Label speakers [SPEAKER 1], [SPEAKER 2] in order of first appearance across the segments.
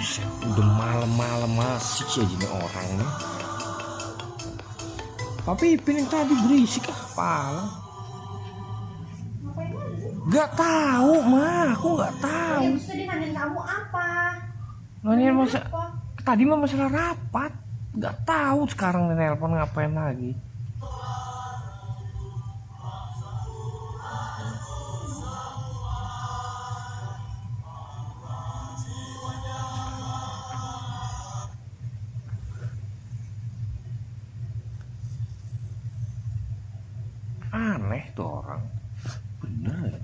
[SPEAKER 1] Buset, udah malam-malam masih aja nih orang nih. Tapi Ipin yang tadi berisik pala. Gak tahu mah, aku gak tahu.
[SPEAKER 2] Ya, tadi nanyain kamu apa?
[SPEAKER 1] Nanyain masa tadi mah masalah rapat. Gak tahu sekarang nih nelpon ngapain lagi. Aneh tuh orang. Bener ya.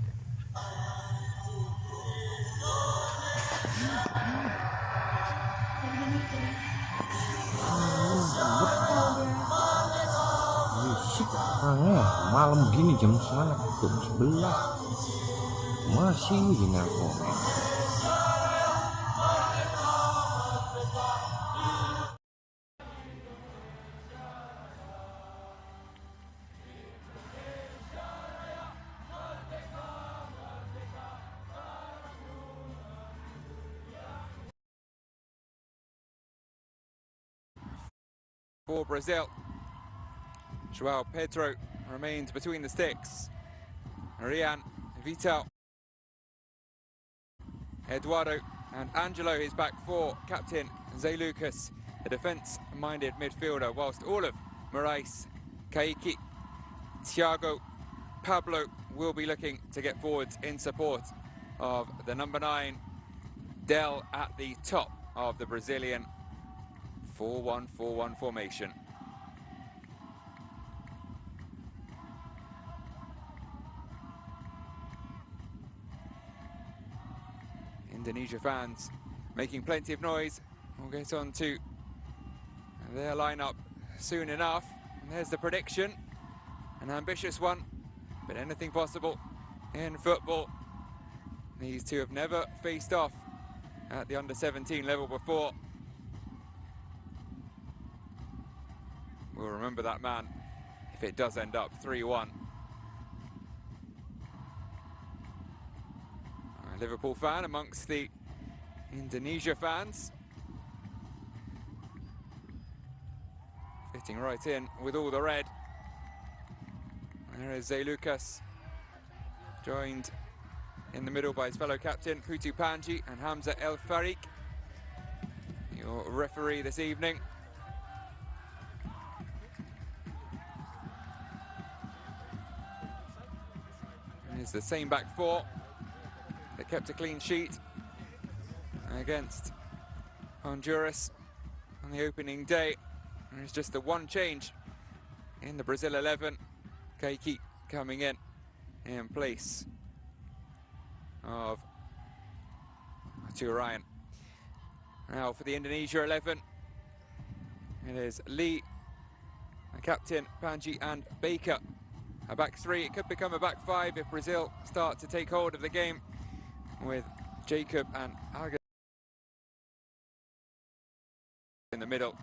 [SPEAKER 1] Berisik orangnya. Malam gini jam 11 masih aja nelponnya.
[SPEAKER 3] For Brazil, João Pedro remains between the sticks. Rian, Vital, Eduardo and Angelo is back for captain Zé Lucas, a defence-minded midfielder, whilst all of Moraes, Kaiki, Thiago, Pablo will be looking to get forwards in support of the number 9, Del, at the top of the Brazilian 4-1-4-1 formation. Indonesia fans making plenty of noise. We'll get on to their lineup soon enough. And there's the prediction, an ambitious one, but anything possible in football. These two have never faced off at the under-17 level before. We'll remember that man if it does end up 3-1. A Liverpool fan amongst the Indonesia fans. Fitting right in with all the red. There is Zé Lucas, joined in the middle by his fellow captain Putu Panji and Hamza El Farik, your referee this evening. It's the same back four that kept a clean sheet against Honduras on the opening day. There's just the one change in the Brazil 11. Kaiki coming in place of Ryan. Now for the Indonesia 11, it is Lee, captain Panji and Baker. A back three, it could become a back five if Brazil start to take hold of the game with Jacob and Aga in the middle.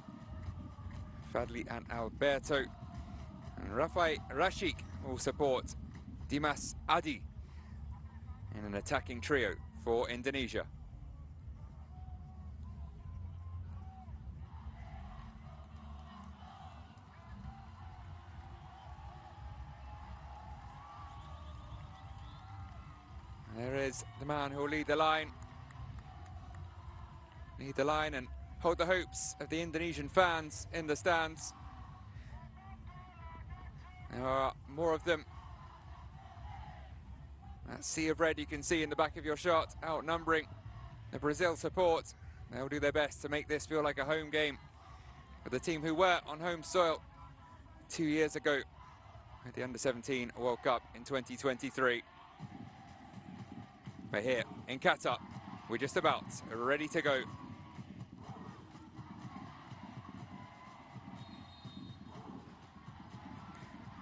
[SPEAKER 3] Fadli and Alberto. And Rafai Rashik will support Dimas Adi in an attacking trio for Indonesia. There is the man who will lead the line. Lead the line and hold the hopes of the Indonesian fans in the stands. There are more of them. That sea of red you can see in the back of your shot, outnumbering the Brazil support. They'll do their best to make this feel like a home game for the team who were on home soil 2 years ago at the Under-17 World Cup in 2023. But here in Qatar, we're just about ready to go.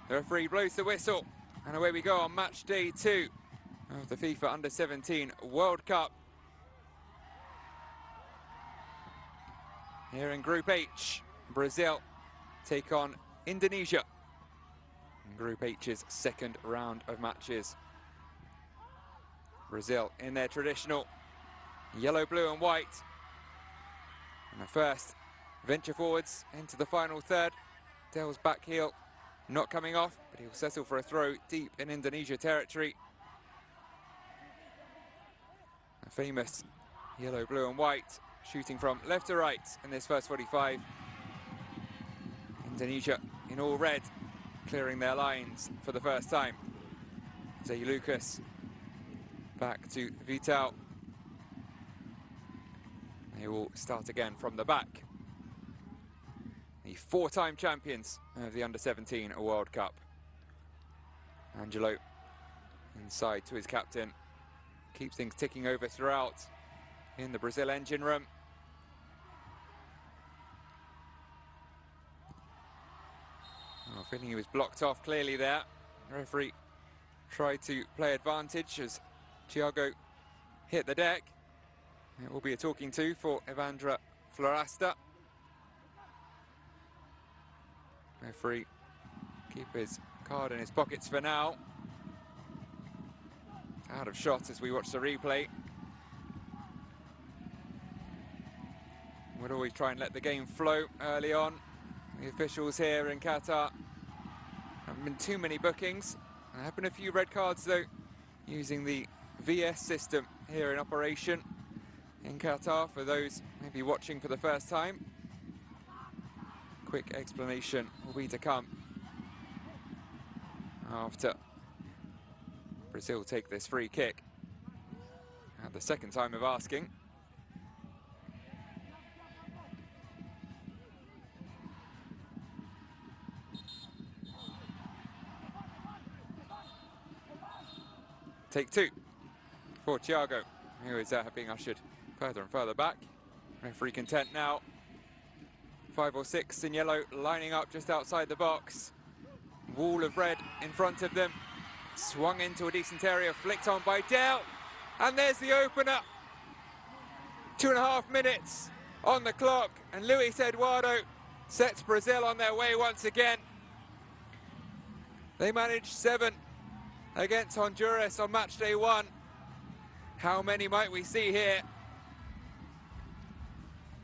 [SPEAKER 3] The referee blows the whistle, and away we go on match day 2 of the FIFA Under-17 World Cup. Here in Group H, Brazil take on Indonesia in Group H's second round of matches. Brazil in their traditional yellow, blue and white, And the first venture forwards into the final third. Del's back heel not coming off, but he'll settle for a throw deep in Indonesia territory. A famous yellow, blue and white, shooting from left to right in this first 45. Indonesia in all red, clearing their lines for the first time. Zay Lucas back to Vital. They will start again from the back. The four-time champions of the Under-17 World Cup. Angelo inside to his captain. Keeps things ticking over throughout in the Brazil engine room. Oh, feeling he was blocked off clearly there. The referee tried to play advantage as Thiago hit the deck. It will be a talking to for Evandra Florasta. Referee keep his card in his pockets for now. Out of shot as we watch the replay. Would always try and let the game flow early on. The officials here in Qatar haven't been too many bookings. There have been a few red cards though, using the VS system here in operation in Qatar for those maybe watching for the first time. Quick explanation will be to come after Brazil take this free kick at the second time of asking. Take two for Thiago, who is being ushered further and further back. Referee content now. 5 or 6 in yellow lining up just outside the box. Wall of red in front of them. Swung into a decent area, flicked on by Del. And there's the opener. 2.5 minutes on the clock. And Luis Eduardo sets Brazil on their way once again. They managed 7 against Honduras on match day 1. How many might we see here?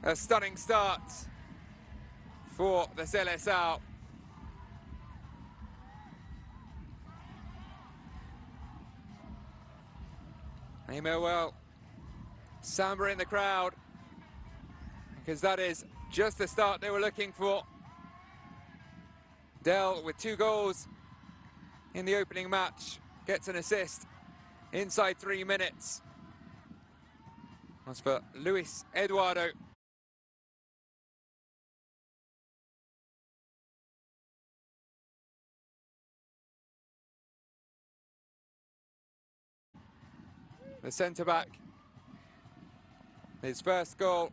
[SPEAKER 3] A stunning start for the Seleção. They may well samba in the crowd, because that is just the start they were looking for. Del with 2 goals in the opening match, gets an assist inside 3 minutes. As for Luis Eduardo, the centre-back, his first goal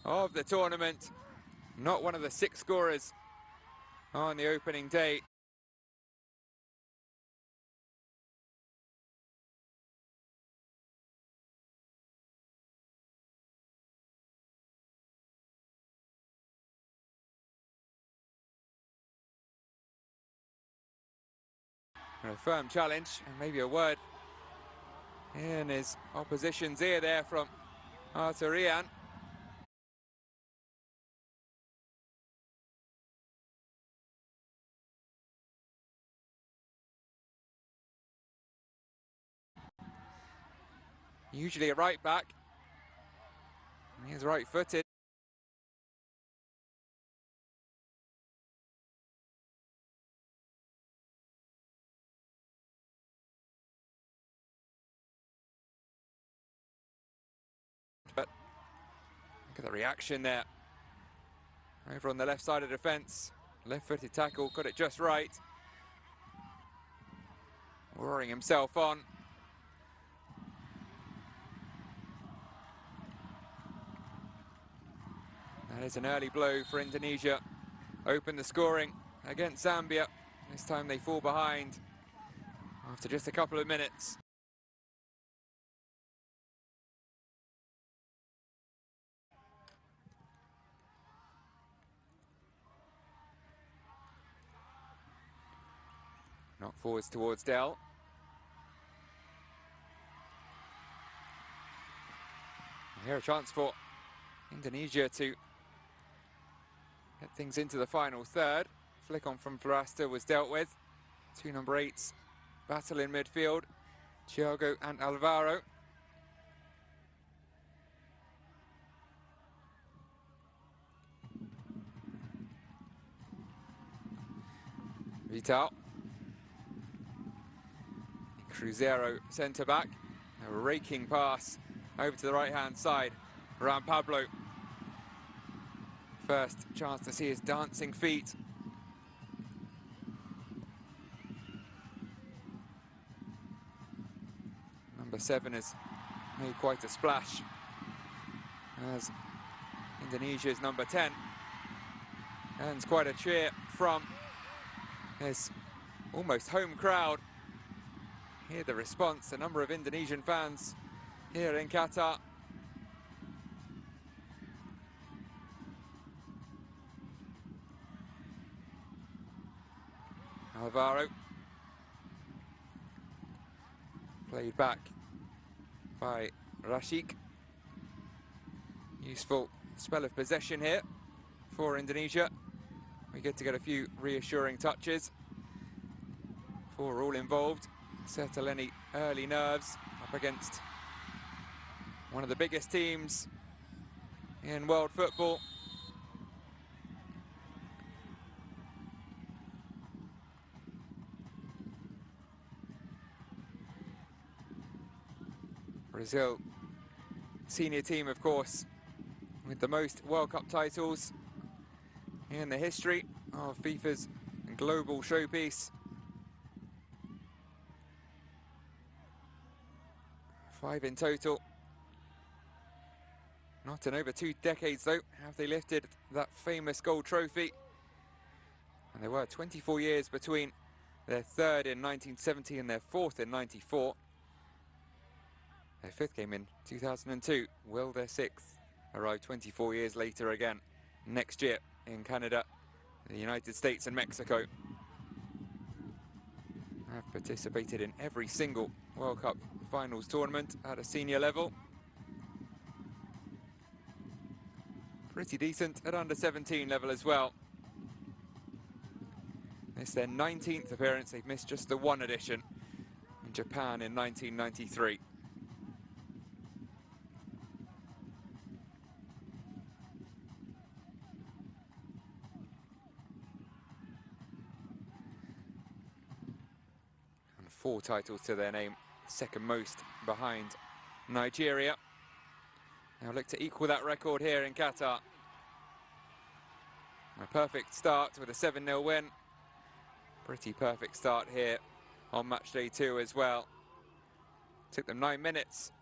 [SPEAKER 3] of the tournament, not one of the 6 scorers on the opening day. And a firm challenge, and maybe a word in his opposition's ear there from Arturian. Usually a right back. He's right-footed. But look at the reaction there. Over on the left side of the defence. Left-footed tackle, got it just right. Roaring himself on. That is an early blow for Indonesia. Open the scoring against Zambia. This time they fall behind after just a couple of minutes. Knock forwards towards Del. Here a chance for Indonesia to get things into the final third. Flick on from Florasta was dealt with. Two number 8s battle in midfield, Thiago and Alvaro. Vital. Cruzeiro centre back. A raking pass over to the right hand side around Pablo. First chance to see his dancing feet. Number 7 has made quite a splash as Indonesia's number 10 earns quite a cheer from his almost home crowd. Hear the response, a number of Indonesian fans here in Qatar. Alvaro. Played back by Rashik. Useful spell of possession here for Indonesia. We get to get a few reassuring touches for all involved. Settle any early nerves up against one of the biggest teams in world football. Brazil, senior team, of course, with the most World Cup titles in the history of FIFA's global showpiece. 5 in total. Not in over 2 decades, though, have they lifted that famous gold trophy. And there were 24 years between their 3rd in 1970 and their 4th in 94. Their 5th came in 2002. Will their 6th arrive 24 years later again next year in Canada, the United States and Mexico? Have participated in every single World Cup finals tournament at a senior level. Pretty decent at under 17 level as well. It's their 19th appearance. They've missed just the 1 edition in Japan in 1993. And 4 titles to their name, second most behind Nigeria. They'll look to equal that record here in Qatar. A perfect start with a 7-0 win. Pretty perfect start here on match day 2 as well. Took them 9 minutes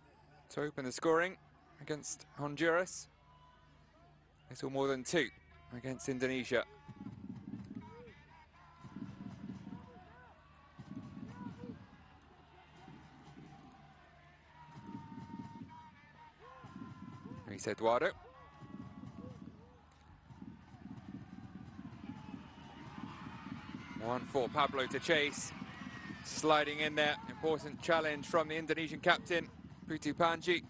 [SPEAKER 3] to open the scoring against Honduras. Little more than 2 against Indonesia. Luis Eduardo. One for Pablo to chase. Sliding in there. Important challenge from the Indonesian captain, Putu Panji.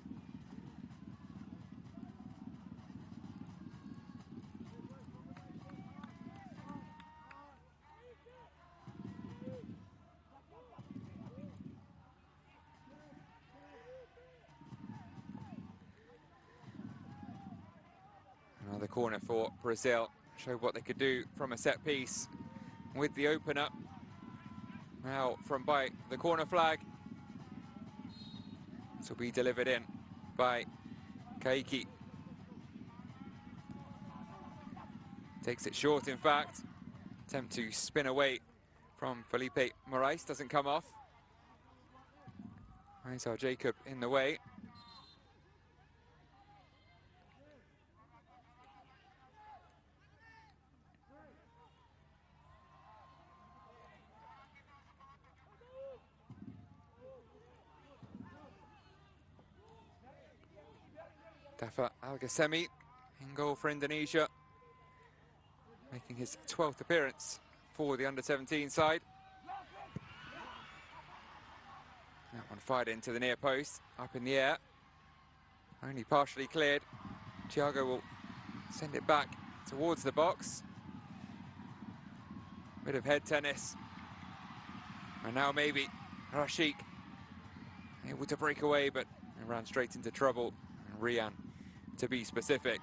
[SPEAKER 3] Another corner for Brazil. Showed what they could do from a set piece with the opener. Now from by the corner flag. This will be delivered in by Kaiki. Takes it short, in fact. Attempt to spin away from Felipe Moraes, doesn't come off. Isaac Jacob in the way. Dafa Al-Ghassemi in goal for Indonesia, making his 12th appearance for the under-17 side. That one fired into the near post, up in the air, only partially cleared Thiago will send it back towards the box. Bit of head tennis. And now maybe Rashik able to break away, but ran straight into trouble. And Rian, to be specific.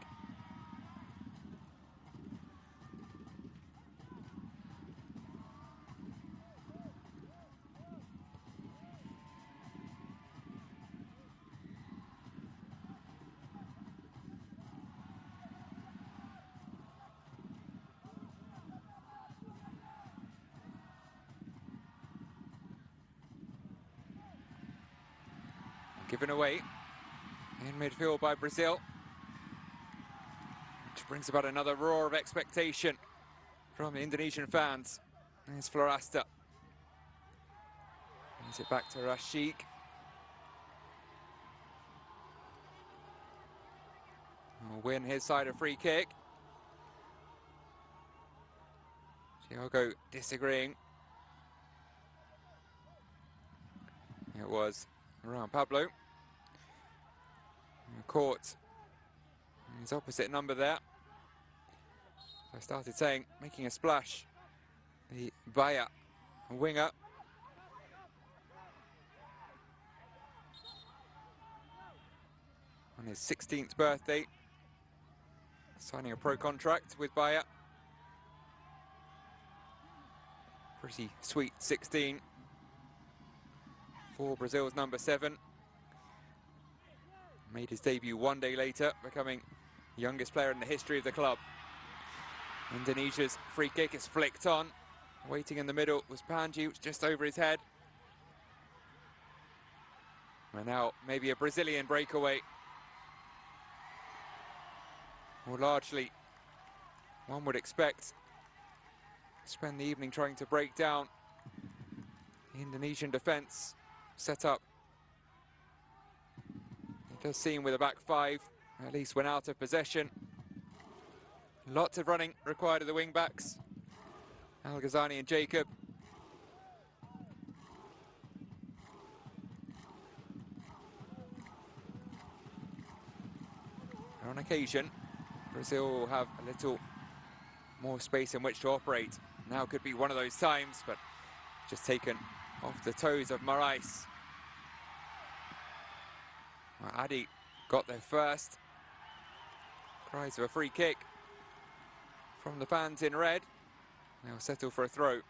[SPEAKER 3] Given away in midfield by Brazil, which brings about another roar of expectation from the Indonesian fans. There's Florasta. Brings it back to Rashik. Will win his side a free kick. Thiago disagreeing. It was around Pablo. Caught his opposite number there. I started saying, making a splash. The Bayer winger. On his 16th birthday, signing a pro contract with Bayer. Pretty sweet 16 for Brazil's number 7. Made his debut one day later, becoming the youngest player in the history of the club. Indonesia's free kick is flicked on. Waiting in the middle was Panji, which just over his head. And now maybe a Brazilian breakaway. Or largely, one would expect, spend the evening trying to break down the Indonesian defence set up. It does seem with a back 5, at least when out of possession. Lots of running required of the wing-backs. Al Ghazani and Jacob. On occasion, Brazil will have a little more space in which to operate. Now could be one of those times, but just taken off the toes of Marais. Adi got there first. Cries of a free kick from the fans in red. They'll settle for a throw.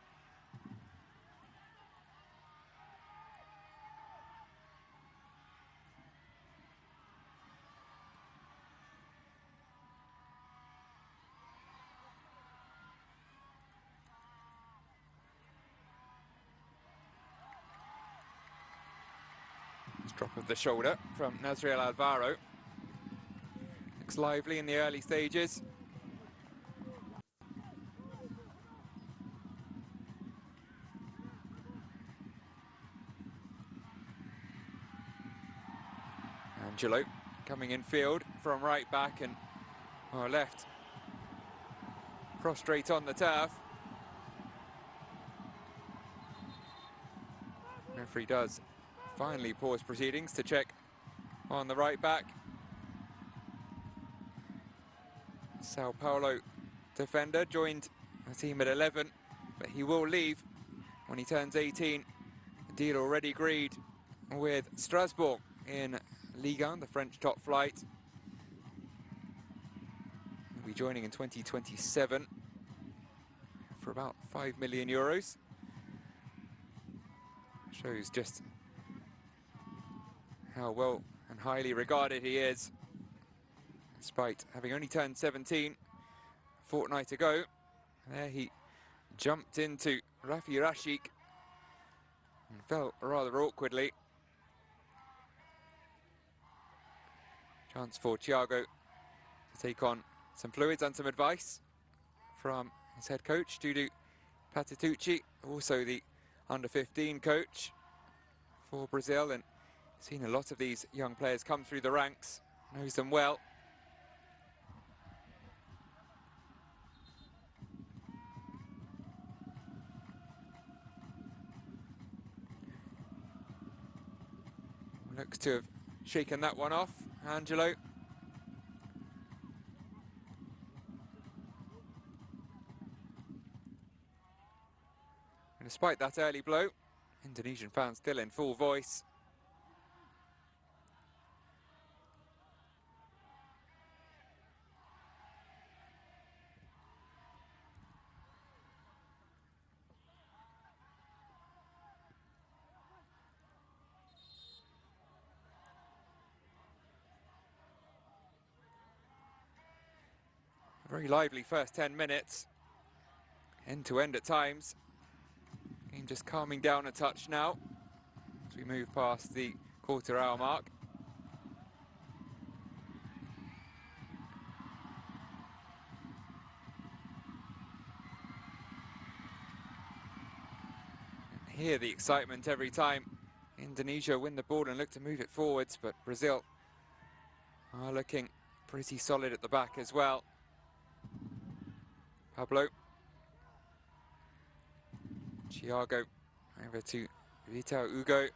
[SPEAKER 3] Drop of the shoulder from Nazriel Alvaro. Looks lively in the early stages. Angelo coming in field from right back and left. Prostrate on the turf. Referee does finally pause proceedings to check on the right back. Sao Paulo defender joined the team at 11, but he will leave when he turns 18. A deal already agreed with Strasbourg in Ligue 1, the French top flight. He'll be joining in 2027 for about 5 million euros. Shows just how well and highly regarded he is, despite having only turned 17 a fortnight ago. There he jumped into Rafi Rashik and fell rather awkwardly. Chance for Thiago to take on some fluids and some advice from his head coach, Dudu Patitucci, also the under-15 coach for Brazil, and seen a lot of these young players come through the ranks, knows them well. Looks to have shaken that one off, Angelo. Despite that early blow, Indonesian fans still in full voice. A very lively first 10 minutes, end to end at times. Game just calming down a touch now as we move past the quarter-hour mark. And hear the excitement every time Indonesia win the ball and look to move it forwards, but Brazil are looking pretty solid at the back as well. Pablo. Thiago over to Vitor Hugo.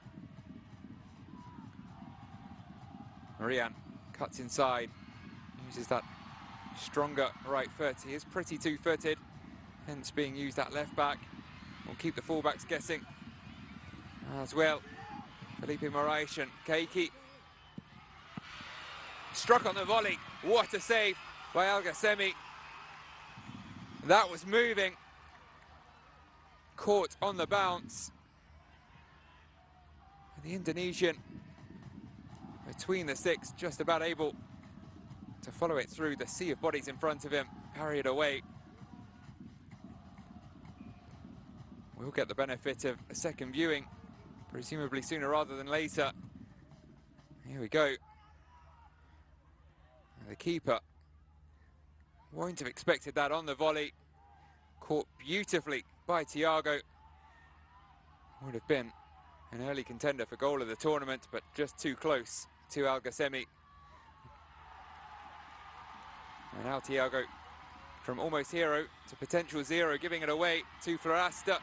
[SPEAKER 3] Marian cuts inside, uses that stronger right foot. He is pretty two-footed, hence being used at left back. Will keep the fullbacks guessing as well. Felipe Moraes and Keiki. Struck on the volley. What a save by Al-Gassemi. That was moving. Caught on the bounce. The Indonesian between the six, just about able to follow it through the sea of bodies in front of him, parry it away. We'll get the benefit of a second viewing, presumably sooner rather than later. Here we go. The keeper won't have expected that on the volley. Caught beautifully by Thiago. Would have been an early contender for goal of the tournament, but just too close to Al-Gassemi. And now Thiago, from almost hero to potential zero, giving it away to Florasta.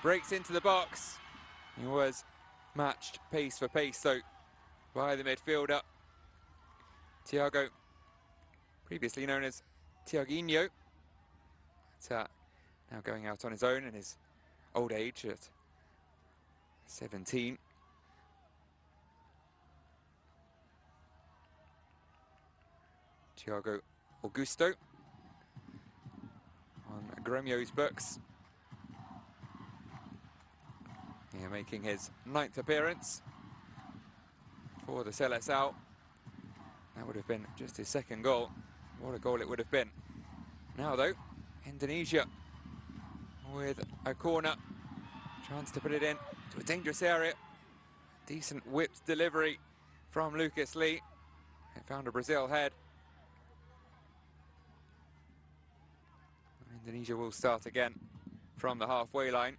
[SPEAKER 3] Breaks into the box. He was matched pace for pace, though, by the midfielder. Thiago, previously known as Thiaguinho, but, now going out on his own in his old age at 17. Thiago Augusto on Gremio's books. Yeah, making his 9th appearance for the Seleção. That would have been just his 2nd goal. What a goal it would have been. Now though, Indonesia with a corner. Chance to put it in to a dangerous area. Decent whipped delivery from Lucas Lee. It found a Brazil head. Indonesia will start again from the halfway line.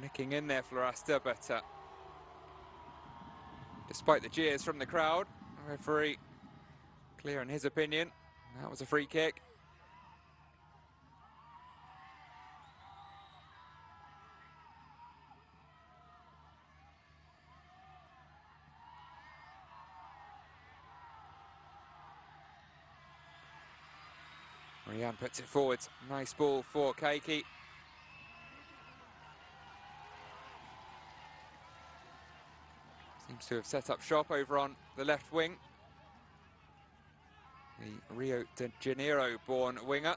[SPEAKER 3] Nicking in there, Florasta, but despite the jeers from the crowd, the referee clear in his opinion. That was a free kick. Marian puts it forwards. Nice ball for Keiki. Seems to have set up shop over on the left wing. The Rio de Janeiro-born winger.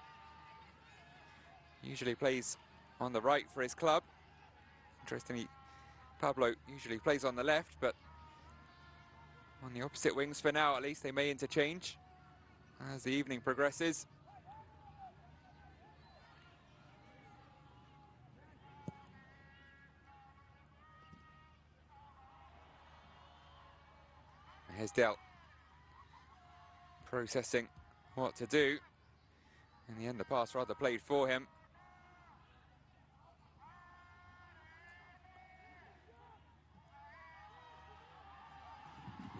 [SPEAKER 3] Usually plays on the right for his club. Interestingly, Pablo usually plays on the left, but on the opposite wings for now at least. They may interchange as the evening progresses. Here's Del processing what to do. In the end, the pass rather played for him.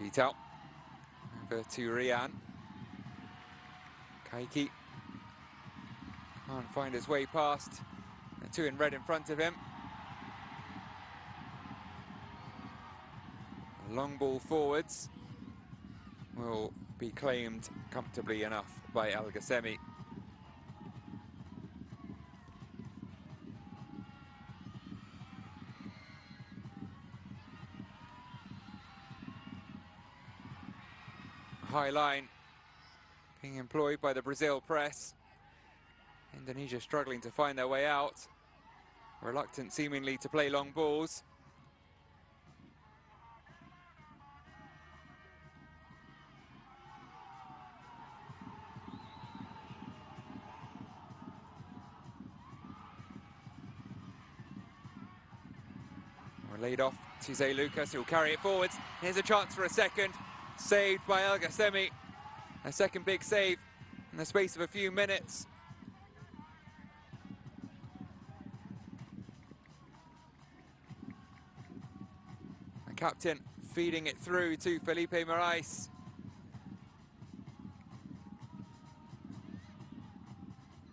[SPEAKER 3] Vital over to Rian. Keiki can't find his way past the two in red in front of him. long ball forwards will be claimed comfortably enough by Al Ghassemi. High line being employed by the Brazil press. Indonesia struggling to find their way out. Reluctant seemingly to play long balls. We're laid off to Zé Lucas, who'll carry it forwards. Here's a chance for a second. Saved by Al Ghassemi. A second big save in the space of a few minutes. The captain feeding it through to Felipe Morais.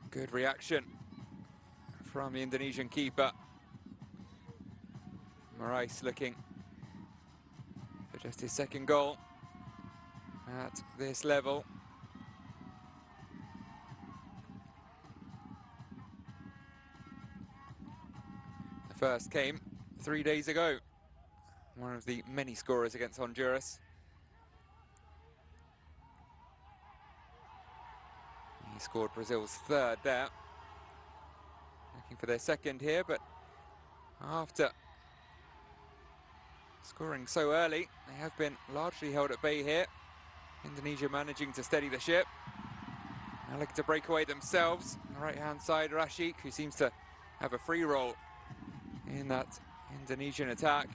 [SPEAKER 3] Good reaction from the Indonesian keeper. Morais looking for just his second goal at this level. The first came 3 days ago. One of the many scorers against Honduras. He scored Brazil's third there. Looking for their second here, but after scoring so early, they have been largely held at bay here. Indonesia managing to steady the ship. Now looking to break away themselves. On the right-hand side, Rashik, who seems to have a free roll in that Indonesian attack.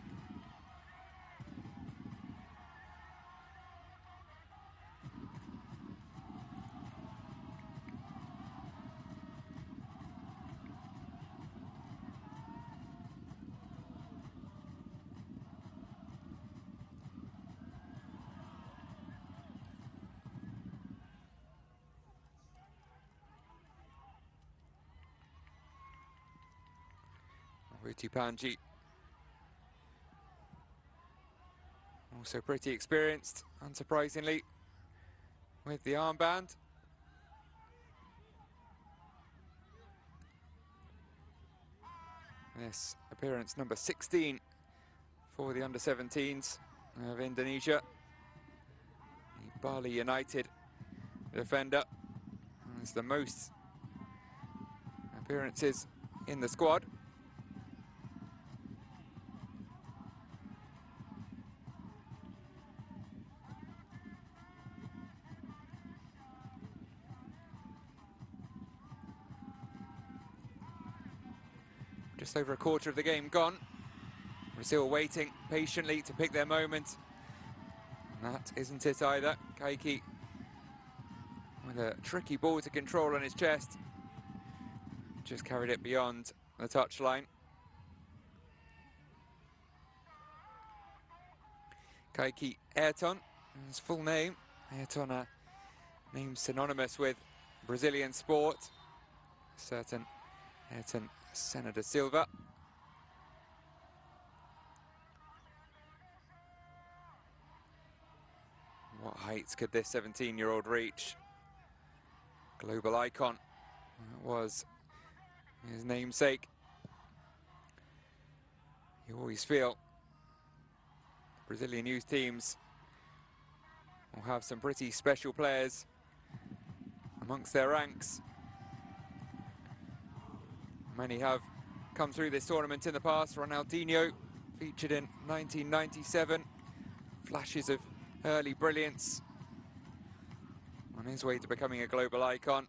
[SPEAKER 3] Ruti Panji, also pretty experienced, unsurprisingly, with the armband. This appearance number 16 for the under-17s of Indonesia. The Bali United defender has the most appearances in the squad. Just over a quarter of the game gone. Brazil waiting patiently to pick their moment. And that isn't it either. Kaiki with a tricky ball to control on his chest. Just carried it beyond the touchline. Kaiki Ayrton, his full name. Ayrton, a name synonymous with Brazilian sport. Certain Ayrton Senna da Silva. What heights could this 17-year-old reach? Global icon. That was his namesake. You always feel Brazilian youth teams will have some pretty special players amongst their ranks. Many have come through this tournament in the past. Ronaldinho featured in 1997. Flashes of early brilliance on his way to becoming a global icon.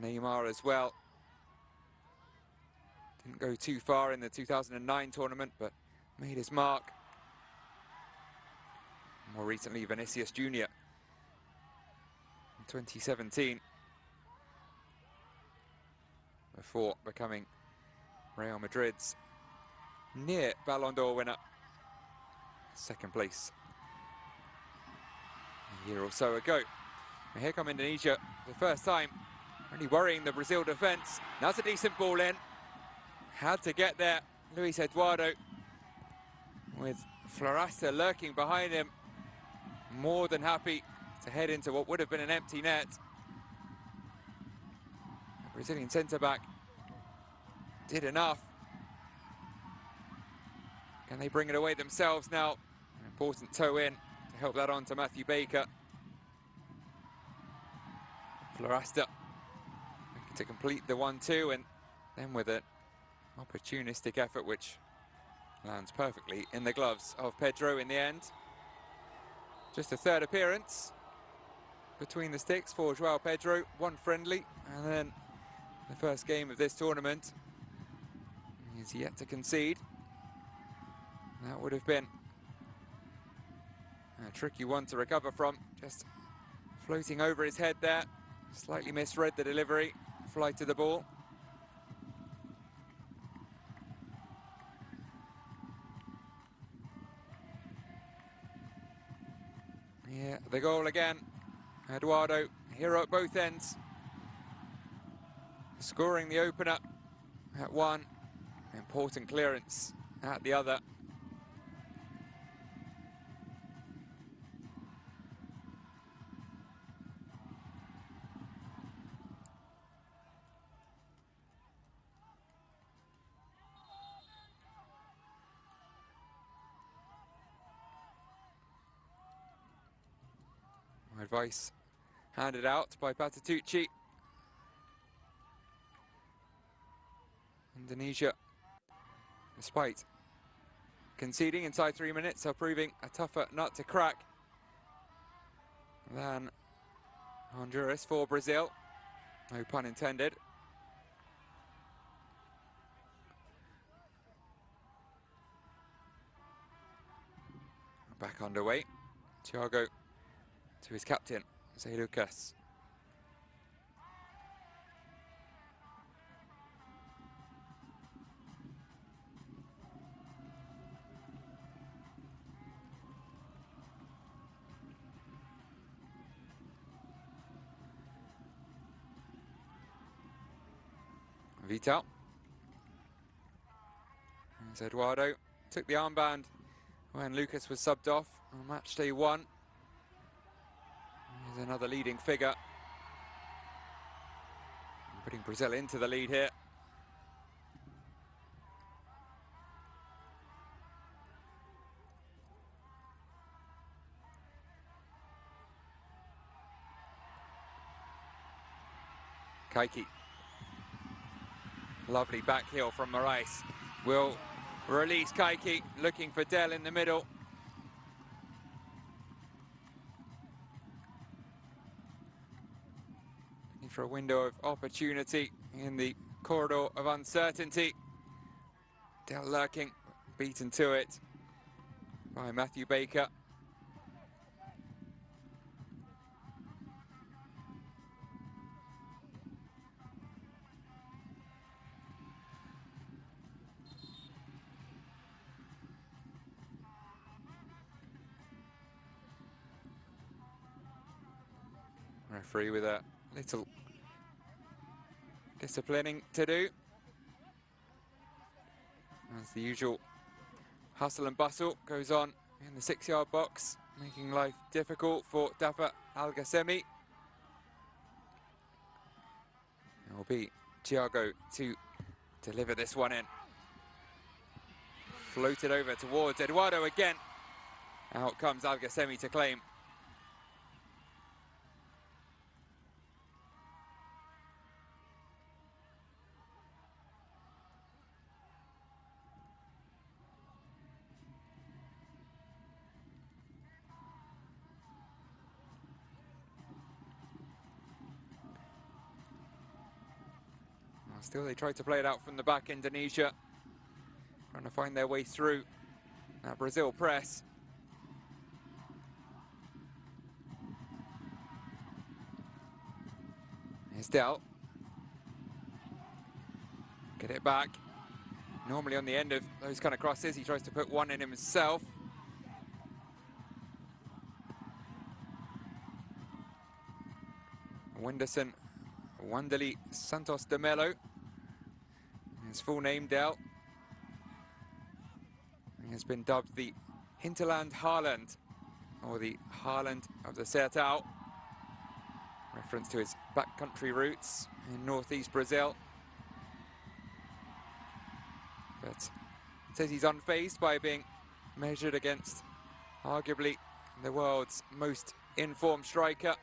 [SPEAKER 3] Neymar as well. Didn't go too far in the 2009 tournament, but made his mark. More recently, Vinicius Jr. in 2017. Before becoming Real Madrid's near Ballon d'Or winner. Second place a year or so ago. And here come Indonesia, the first time, really worrying the Brazil defence. That's a decent ball in. Had to get there, Luis Eduardo. with Florasta lurking behind him, more than happy to head into what would have been an empty net. The Brazilian centre-back did enough. Can they bring it away themselves now? An important toe in to help that on to Matthew Baker. Florasta looking to complete the 1-2, and then with an opportunistic effort which lands perfectly in the gloves of Pedro in the end. Just a third appearance between the sticks for Joao Pedro, one friendly, and then the first game of this tournament. He's yet to concede. That would have been a tricky one to recover from, just floating over his head there. Slightly misread the delivery, flight to the ball. Yeah, the goal again. Eduardo, hero at both ends. Scoring the opener at one, important clearance at the other. Advice handed out by Patitucci. Indonesia, despite conceding inside 3 minutes, are proving a tougher nut to crack than Honduras for Brazil. No pun intended. Back underway. Thiago to his captain, Zé Lucas. Vital. As Eduardo took the armband when Lucas was subbed off on match day 1. Here's another leading figure, putting Brazil into the lead here. Kaiki. Lovely back heel from Moraes. Will release Kaiki, looking for Dell in the middle. Looking for a window of opportunity in the corridor of uncertainty. Dell lurking, beaten to it by Matthew Baker. Referee with a little disciplining to do. As the usual hustle and bustle goes on in the 6-yard box, making life difficult for Dafa Al-Gassemi. It will be Thiago to deliver this one in. Floated over towards Eduardo again. Out comes Al-Gassemi to claim. Still, they try to play it out from the back, Indonesia. Trying to find their way through that Brazil press. Here's Del. Get it back. Normally on the end of those kind of crosses, he tries to put one in himself. Wenderson Wandeli Santos de Melo. His full name, Del. He has been dubbed the Hinterland Haaland, or the Haaland of the Sertão, reference to his backcountry roots in northeast Brazil. But says he's unfazed by being measured against arguably the world's most informed striker.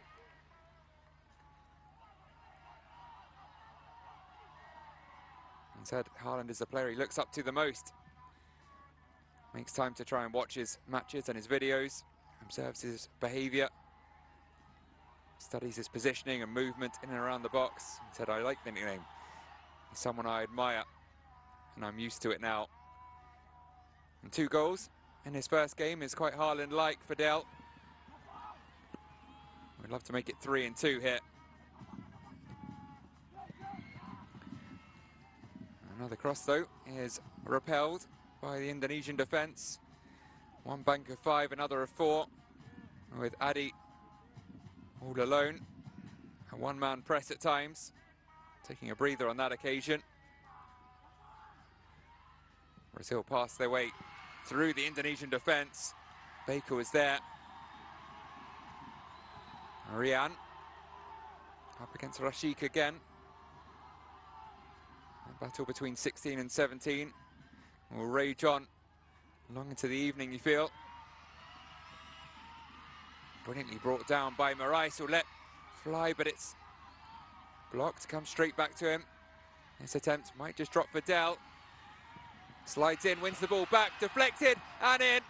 [SPEAKER 3] And said Haaland is the player he looks up to the most. Makes time to try and watch his matches and his videos, observes his behaviour, studies his positioning and movement in and around the box. He said, I like the nickname. He's someone I admire, and I'm used to it now. And 2 goals in his first game is quite Haaland-like for Del. We'd love to make it 3 and 2 here. Another cross, though, is repelled by the Indonesian defence. One bank of 5, another of 4, with Adi all alone. A one-man press at times, taking a breather on that occasion. Brazil passed their way through the Indonesian defence. Baker was there. Rian up against Rashik again. A battle between 16 and 17 will rage on long into the evening, you feel. Brilliantly brought down by Morais, who'll let fly, but it's blocked, comes straight back to him. This attempt might just drop for Del. Slides in, wins the ball back, deflected, and in.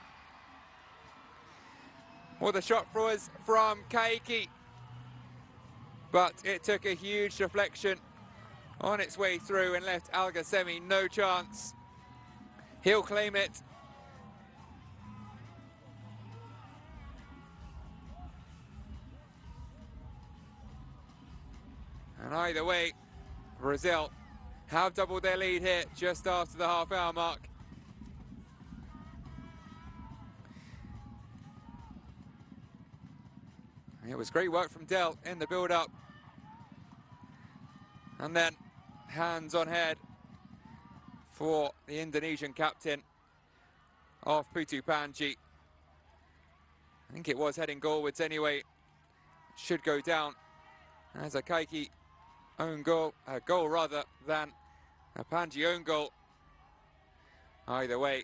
[SPEAKER 3] Well, the shot was from Kaiki, but it took a huge deflection on its way through and left Al-Gassemi no chance. He'll claim it. And either way, Brazil have doubled their lead here just after the half-hour mark. It was great work from Del in the build-up. And then hands on head for the Indonesian captain of Putu Panji. I think it was heading goalwards anyway. Should go down as a Kaiki own goal, a goal rather than a Panji own goal. Either way,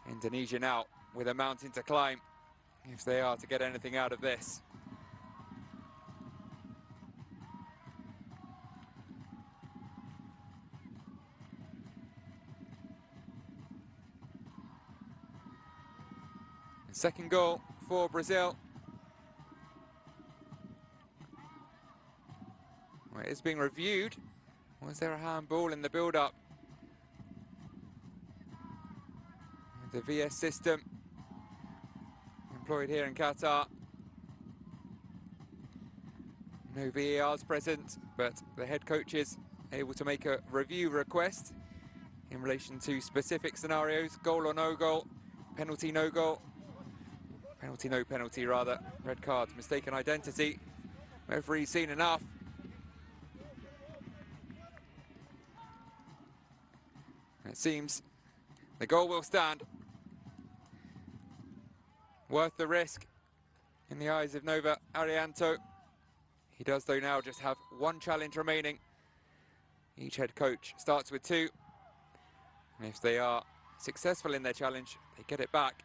[SPEAKER 3] Indonesia now with a mountain to climb if they are to get anything out of this. Second goal for Brazil. Well, it's being reviewed. Was there a handball in the build-up? The VS system employed here in Qatar. No VARs present, but the head coach is able to make a review request in relation to specific scenarios: goal or no goal, penalty, no goal, penalty, no penalty rather, red card, mistaken identity. Referee's seen enough. It seems the goal will stand. Worth the risk in the eyes of Nova Arianto. He does, though, now just have 1 challenge remaining. Each head coach starts with 2. And if they are successful in their challenge, they get it back.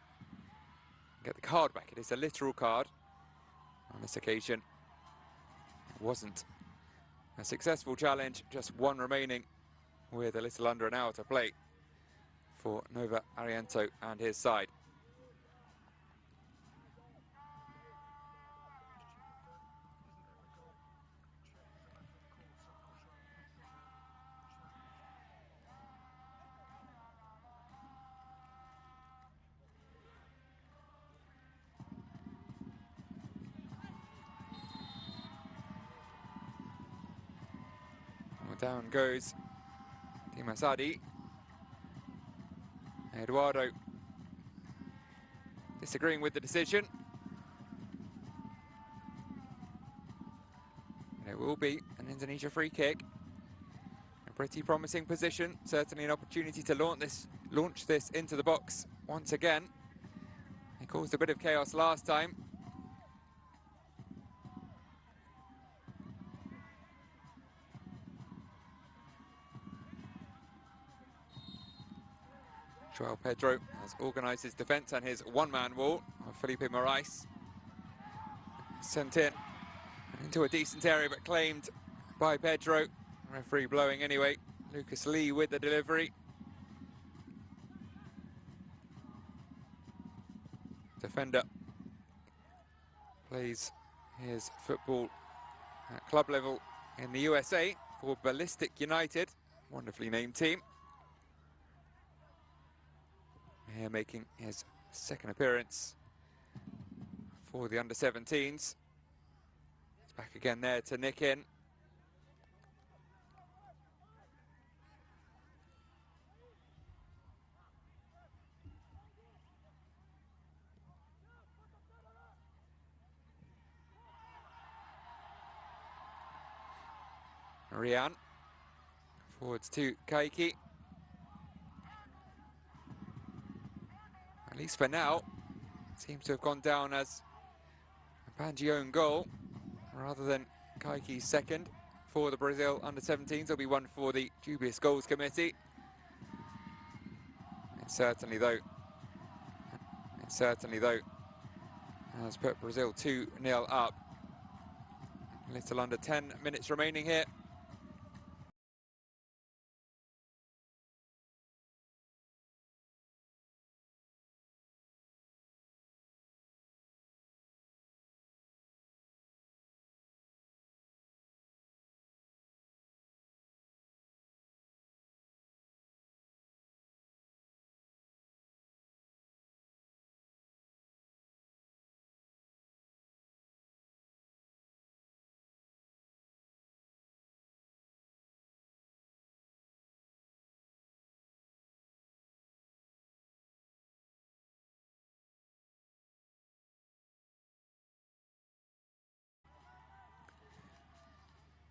[SPEAKER 3] Get the card back. It is a literal card. On this occasion, it wasn't a successful challenge. Just 1 remaining with a little under an hour to play for Nova Arianto and his side. Down goes Dimasadi. Eduardo disagreeing with the decision. And it will be an Indonesia free kick. A pretty promising position, certainly an opportunity to launch this into the box once again. He caused a bit of chaos last time. Joel Pedro has organised his defence and his one-man wall of Felipe Morais. Sent in into a decent area, but claimed by Pedro. Referee blowing anyway. Lucas Lee with the delivery. Defender plays his football at club level in the USA for Ballistic United, wonderfully named team. Here making his second appearance for the under-17s. He's back again there to nick in. Rian forwards to Kaiki. At least for now, seems to have gone down as a Banji own goal rather than Kaiki's second for the Brazil under-17s. There'll be one for the dubious goals committee. It certainly though has put Brazil 2-0 up. A little under 10 minutes remaining here.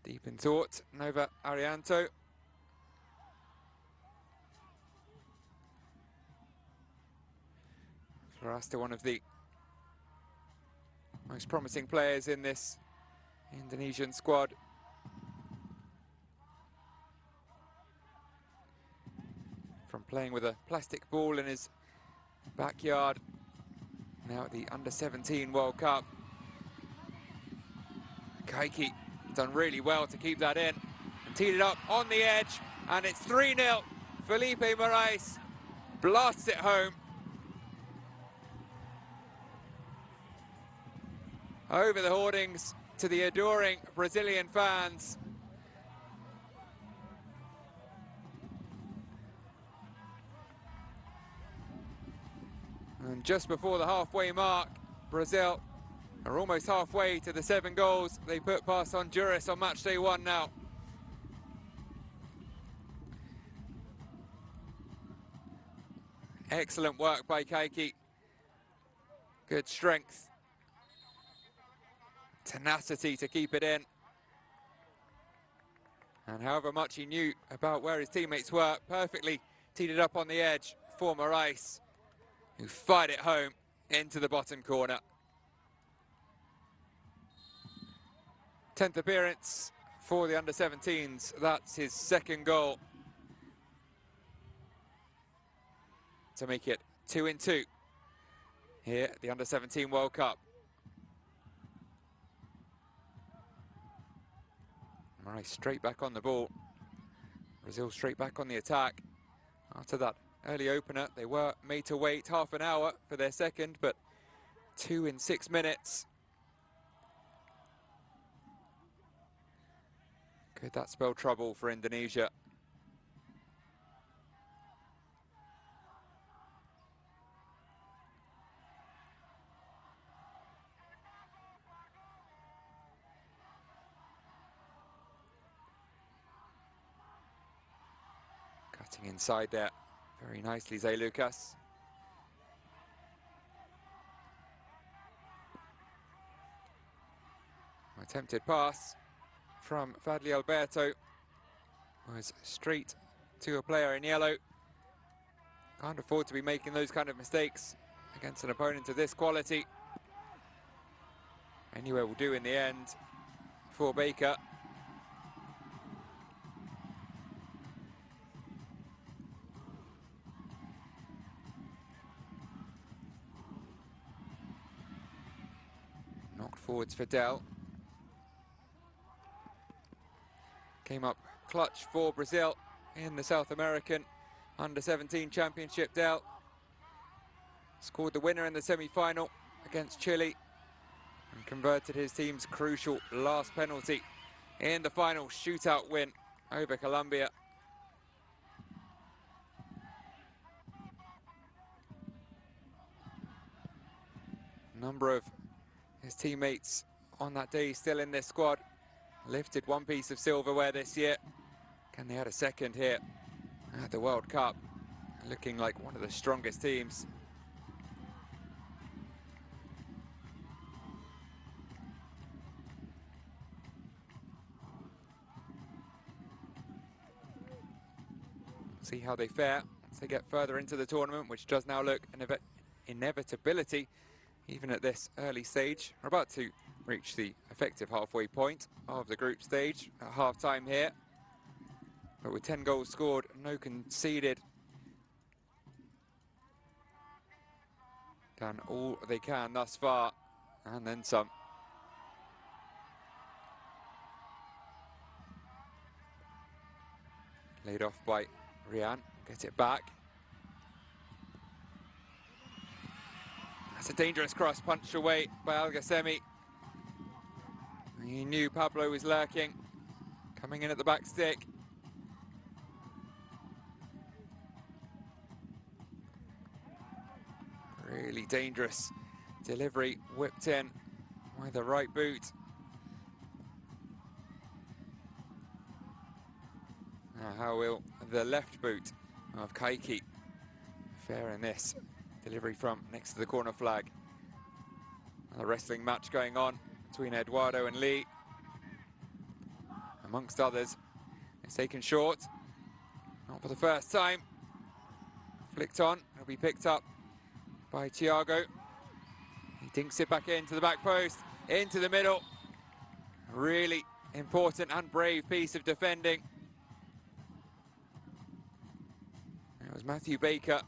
[SPEAKER 3] Deep in thought, Nova Arianto. Florasta, one of the most promising players in this Indonesian squad. From playing with a plastic ball in his backyard, now at the under-17 World Cup. Kaiki done really well to keep that in and teed it up on the edge, and it's 3-0. Felipe Morais blasts it home. Over the hoardings to the adoring Brazilian fans. And just before the halfway mark, Brazil are almost halfway to the 7 goals they put past Honduras on match day 1 now. Excellent work by Kaiki. Good strength. Tenacity to keep it in. And however much he knew about where his teammates were, perfectly teed it up on the edge for Morais, who fired it home into the bottom corner. 10th appearance for the under-17s. That's his second goal to make it 2-2 here at the under-17 World Cup. Morais straight back on the ball. Brazil straight back on the attack. After that early opener, they were made to wait half an hour for their second, but 2 in 6 minutes. Could that spell trouble for Indonesia? Cutting inside there very nicely, Zé Lucas. Attempted pass from Fadli Alberto was straight to a player in yellow. Can't afford to be making those kind of mistakes against an opponent of this quality. Anywhere will do in the end for Baker. Knocked forwards for Dell. Came up clutch for Brazil in the South American Under-17 Championship. Dell scored the winner in the semi-final against Chile and converted his team's crucial last penalty in the final shootout win over Colombia. A number of his teammates on that day still in this squad lifted one piece of silverware this year. Can they add a second here at the World Cup? Looking like one of the strongest teams. See how they fare as they get further into the tournament, which does now look an inevitability, even at this early stage. We're about to reach the effective halfway point of the group stage at half-time here. But with 10 goals scored, no conceded, done all they can thus far, and then some. Laid off by Rian, get it back. That's a dangerous cross, punched away by Algasemi. He knew Pablo was lurking, coming in at the back stick. Really dangerous delivery, whipped in by the right boot. Now how will the left boot of Kaiki fare in this delivery from next to the corner flag? A wrestling match going on between Eduardo and Lee, amongst others. It's taken short, not for the first time. Flicked on, it'll be picked up by Thiago. He dinks it back into the back post, into the middle. Really important and brave piece of defending. It was Matthew Baker,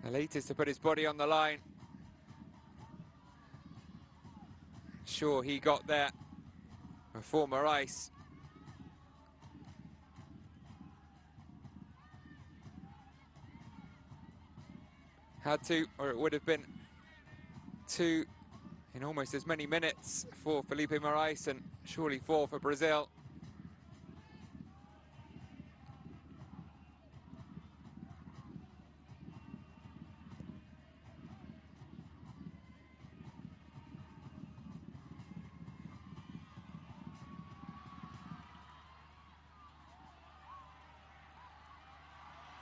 [SPEAKER 3] the latest to put his body on the line. Sure, he got there before Morais. Had to, or it would have been two in almost as many minutes for Felipe Morais, and surely 4 for Brazil.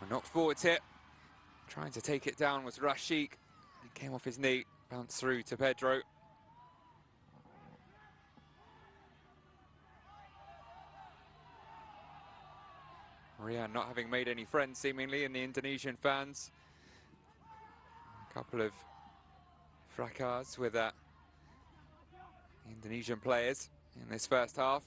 [SPEAKER 3] A knocked forwards hit. Trying to take it down was Rashik. He came off his knee, bounced through to Pedro. Rian not having made any friends seemingly in the Indonesian fans. A couple of fracas with the Indonesian players in this first half.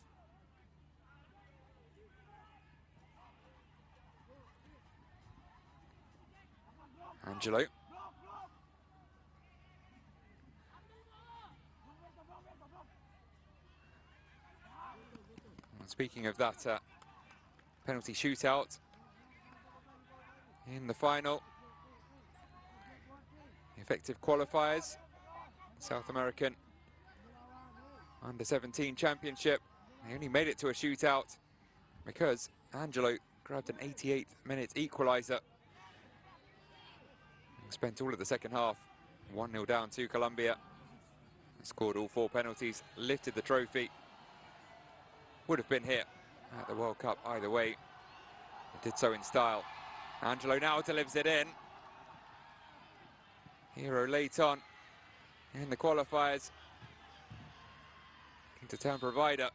[SPEAKER 3] Angelo. And speaking of that penalty shootout in the final, the effective qualifiers, South American Under-17 Championship, they only made it to a shootout because Angelo grabbed an 88th minute equaliser. Spent all of the second half 1-0 down to Colombia. Scored all 4 penalties, lifted the trophy. Would have been here at the World Cup either way. It did so in style. Angelo now delivers it in. Hero late on in the qualifiers. Looking to turn provider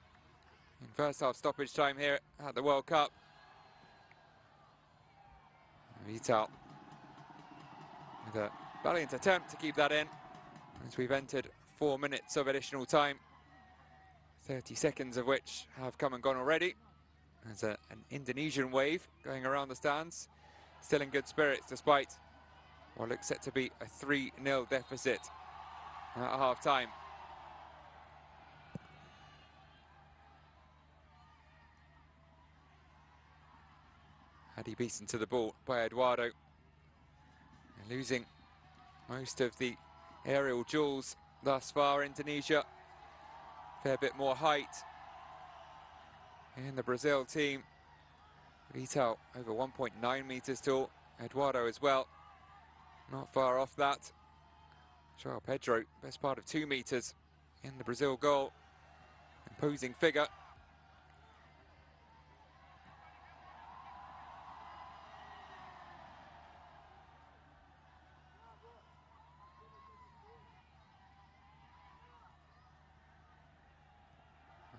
[SPEAKER 3] in first half stoppage time here at the World Cup. Vital with a valiant attempt to keep that in, as we've entered 4 minutes of additional time, 30 seconds of which have come and gone already. There's an Indonesian wave going around the stands, still in good spirits despite what looks set to be a 3-0 deficit at half-time. Hadi beaten to the ball by Eduardo. And losing most of the aerial duels thus far, Indonesia. Fair bit more height in the Brazil team. Vital over 1.9 meters tall. Eduardo as well, not far off that. João Pedro, best part of 2 meters in the Brazil goal. Imposing figure.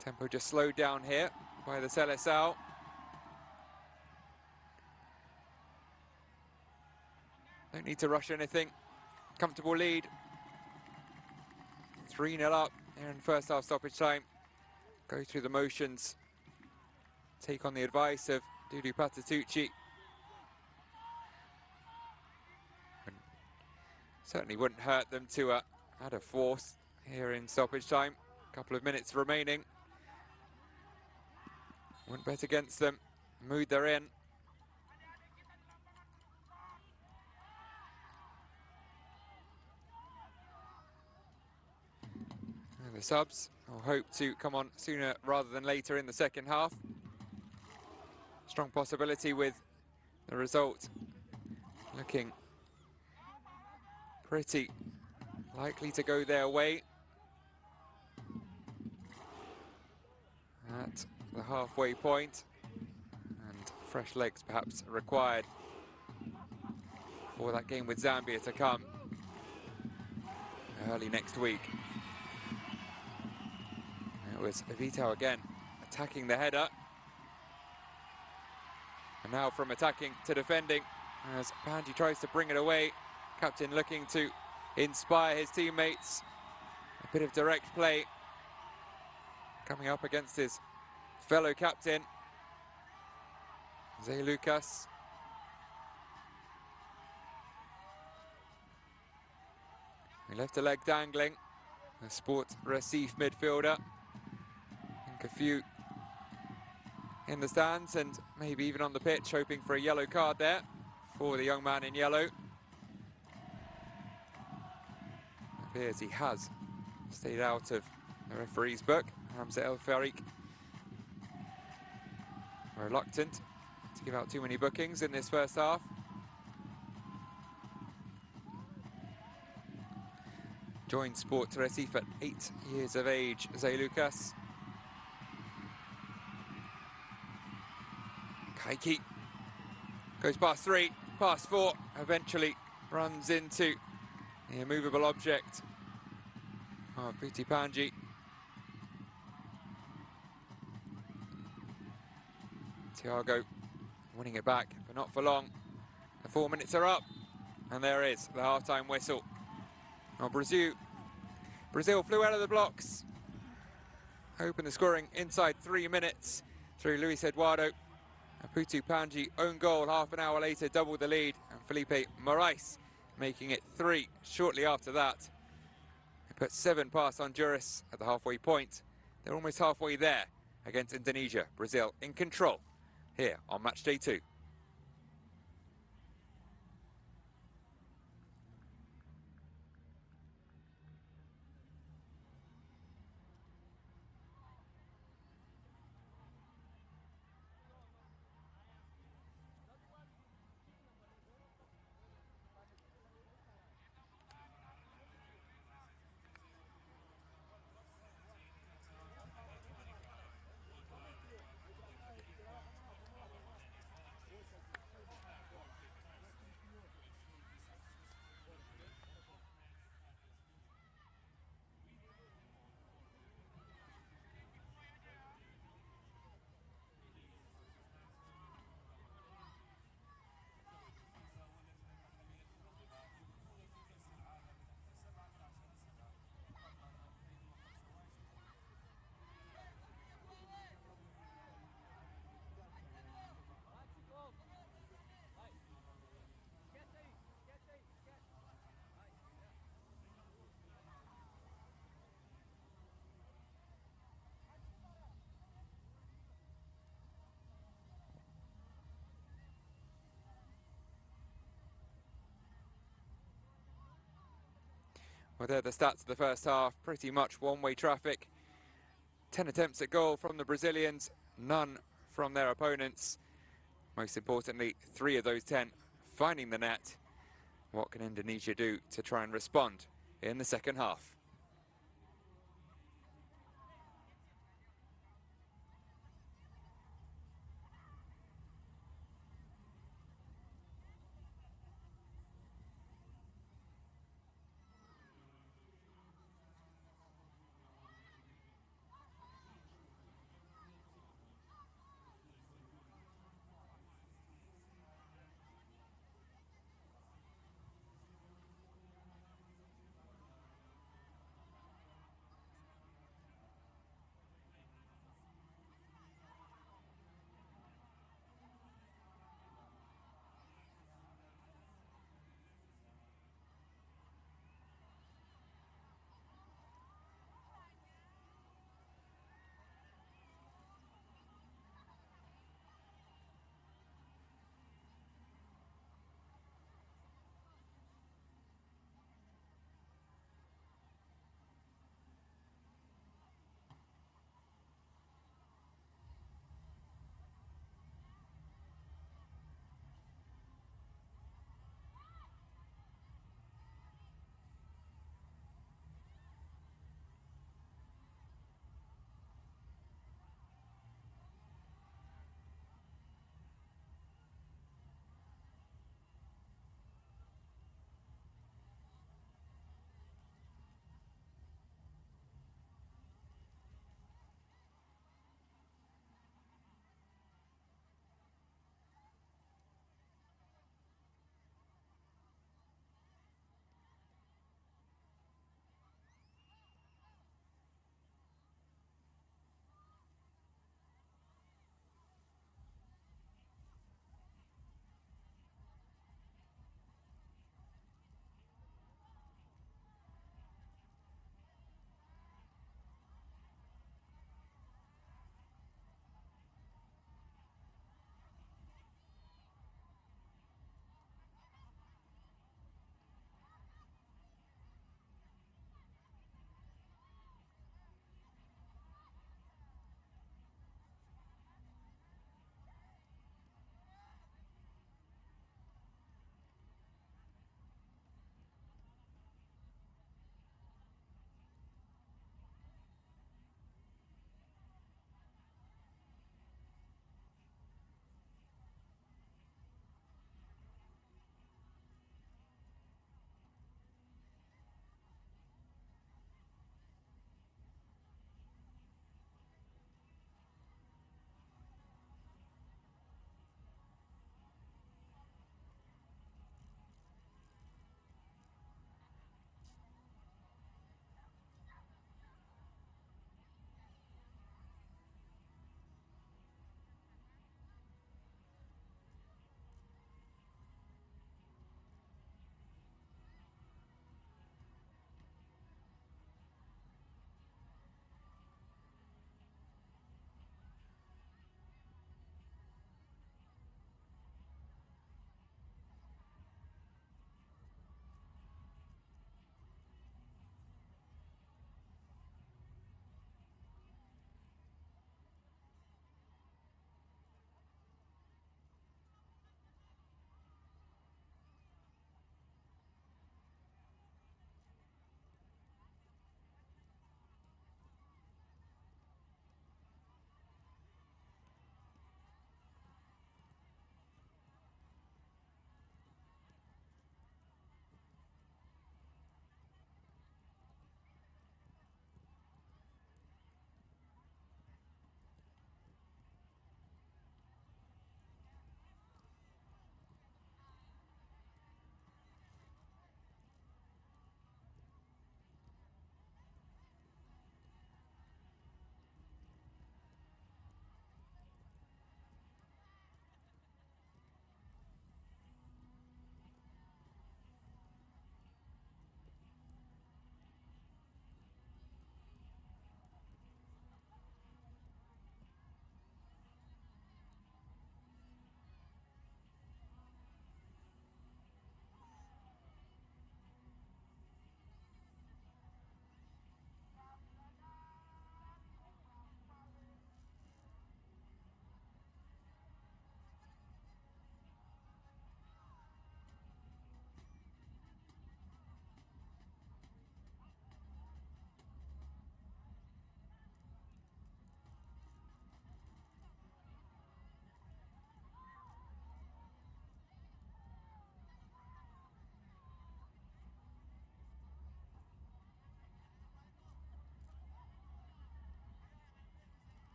[SPEAKER 3] Tempo just slowed down here by the Seleção. Don't need to rush anything. Comfortable lead. 3-0 up here in first half stoppage time. Go through the motions. Take on the advice of Dudu Patatucci. Certainly wouldn't hurt them to add a fourth here in stoppage time. A couple of minutes remaining. Wouldn't bet against them. Mood they're in. And the subs will hope to come on sooner rather than later in the second half. Strong possibility with the result looking pretty likely to go their way at the halfway point, and fresh legs perhaps required for that game with Zambia to come early next week. It was Vital again attacking the header, and now from attacking to defending as Panji tries to bring it away. Captain looking to inspire his teammates. A bit of direct play coming up against his fellow captain, Zé Lucas. He left a leg dangling. The Sport Recife midfielder. I think a few in the stands and maybe even on the pitch hoping for a yellow card there for the young man in yellow. Appears he has stayed out of the referee's book. Hamza El Farik reluctant to give out too many bookings in this first half. Joined Sport Recife at 8 years of age, Zé Lucas. Kaiki goes past 3, past 4, eventually runs into the immovable object of Putih Panji. Thiago winning it back, but not for long. The 4 minutes are up, and there is the half-time whistle. Now Brazil flew out of the blocks. Opened the scoring inside 3 minutes through Luis Eduardo. And Putih Panji own goal half an hour later, doubled the lead, and Felipe Moraes making it 3 shortly after that. They put 7 past Honduras at the halfway point. They're almost halfway there against Indonesia. Brazil in control here on match day 2. Well, they're the stats of the first half. Pretty much one-way traffic. 10 attempts at goal from the Brazilians, none from their opponents. Most importantly, 3 of those 10 finding the net. What can Indonesia do to try and respond in the second half?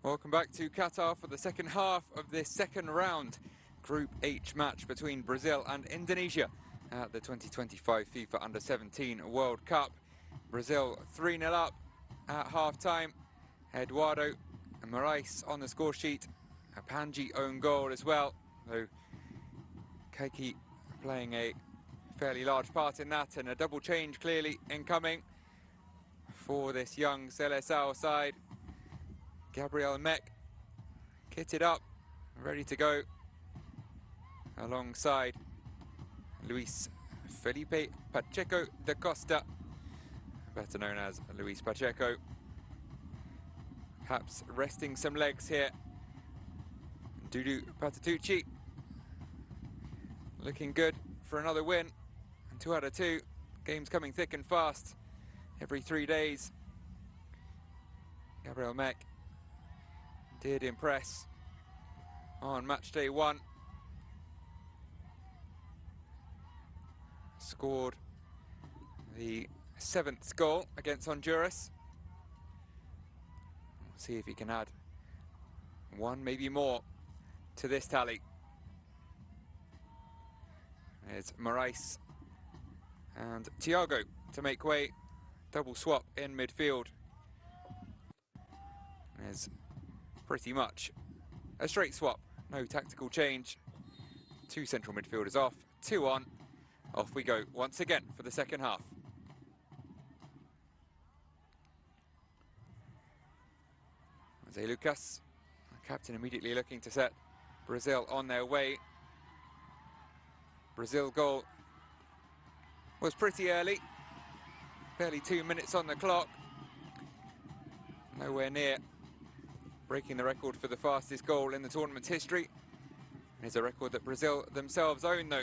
[SPEAKER 3] Welcome back to Qatar for the second half of this second round Group H match between Brazil and Indonesia at the 2025 FIFA Under-17 World Cup. Brazil 3-0 up at half-time. Eduardo and Moraes on the score sheet. A Panji own goal as well, though Keiki playing a fairly large part in that, and a double change clearly incoming for this young Seleção side. Gabriel Mek kitted up, ready to go, alongside Luis Felipe Pacheco da Costa, better known as Luis Pacheco. Perhaps resting some legs here. Dudu Patatucci looking good for another win, and 2 out of 2. Games coming thick and fast every 3 days. Gabriel Mek did impress on match day 1. Scored the 7th goal against Honduras. We'll see if he can add 1, maybe more, to this tally. There's Moraes and Thiago to make way. Double swap in midfield. There's pretty much a straight swap, no tactical change. 2 central midfielders off, 2 on. Off we go once again for the second half. Jose Lucas, the captain, immediately looking to set Brazil on their way. Brazil goal was pretty early, barely 2 minutes on the clock. Nowhere near breaking the record for the fastest goal in the tournament's history. It's a record that Brazil themselves own, though.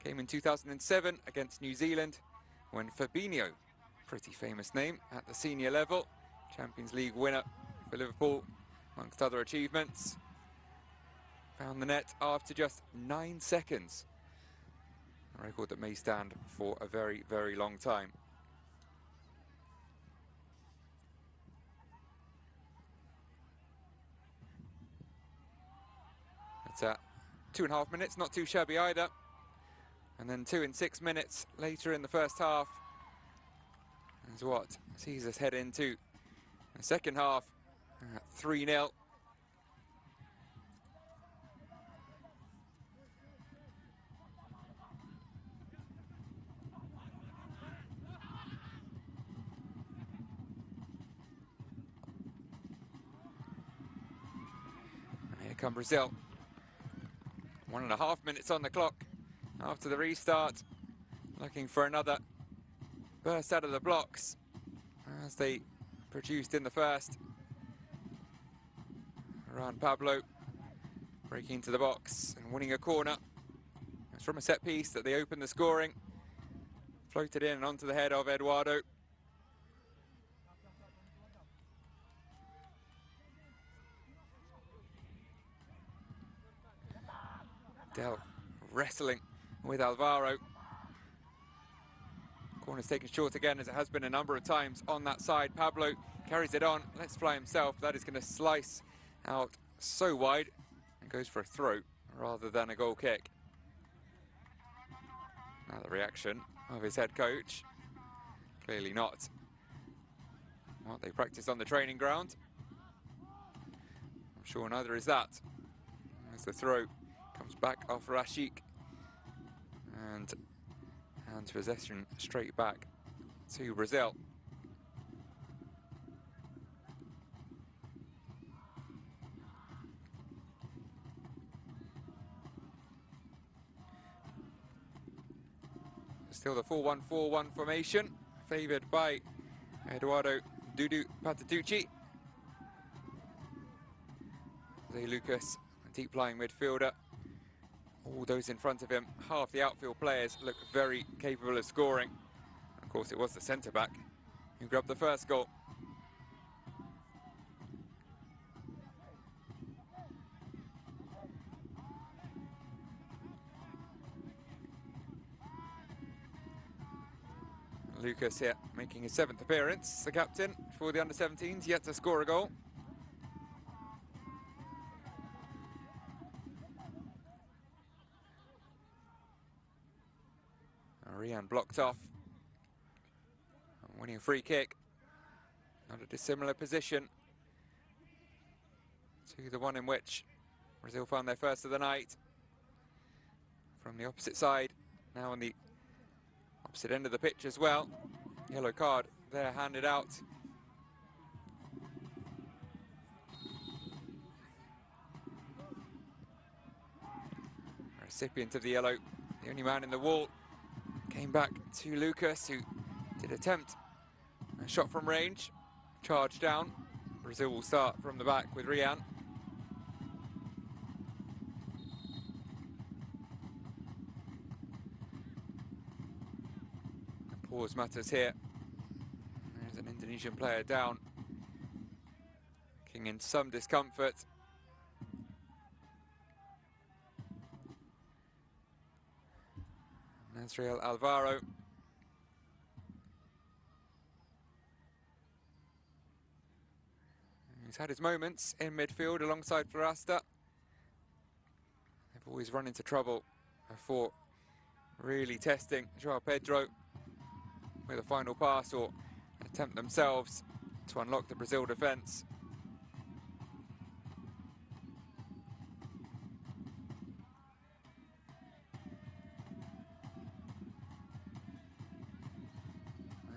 [SPEAKER 3] Came in 2007 against New Zealand, when Fabinho, pretty famous name at the senior level, Champions League winner for Liverpool, amongst other achievements, found the net after just 9 seconds. A record that may stand for a very, very long time. It's at 2.5 minutes, not too shabby either. And then 2 and 6 minutes later in the first half is what sees us head into the second half at 3-0. And here come Brazil. 1.5 minutes on the clock after the restart, looking for another burst out of the blocks as they produced in the first. Around Pablo breaking into the box and winning a corner. It's from a set piece that they opened the scoring, floated in and onto the head of Eduardo. Del wrestling with Alvaro. Corner's taken short again, as it has been a number of times on that side. Pablo carries it on, lets fly himself. That is going to slice out so wide and goes for a throw rather than a goal kick. Now the reaction of his head coach. Clearly not what they practiced on the training ground. I'm sure neither is that. As the throw comes back off Rashik and hands possession straight back to Brazil. Still the 4-1-4-1 formation, favoured by Eduardo Dudu Patatucci. Jose Lucas, a deep-lying midfielder. All those in front of him, half the outfield players, look very capable of scoring. Of course, it was the centre-back who grabbed the first goal. Lucas here making his 7th appearance, the captain for the under-17s, yet to score a goal. Rian blocked off. Winning a free kick. Not a dissimilar position to the one in which Brazil found their first of the night. From the opposite side, now on the opposite end of the pitch as well. Yellow card there handed out. Recipient of the yellow, the only man in the wall, came back to Lucas, who did attempt a shot from range, charged down. Brazil will start from the back with Rian. The pause matters here. There's an Indonesian player down, looking in some discomfort. Nasriel Alvaro. He's had his moments in midfield alongside Florasta. They've always run into trouble before really testing Joao Pedro with a final pass or an attempt themselves to unlock the Brazil defence.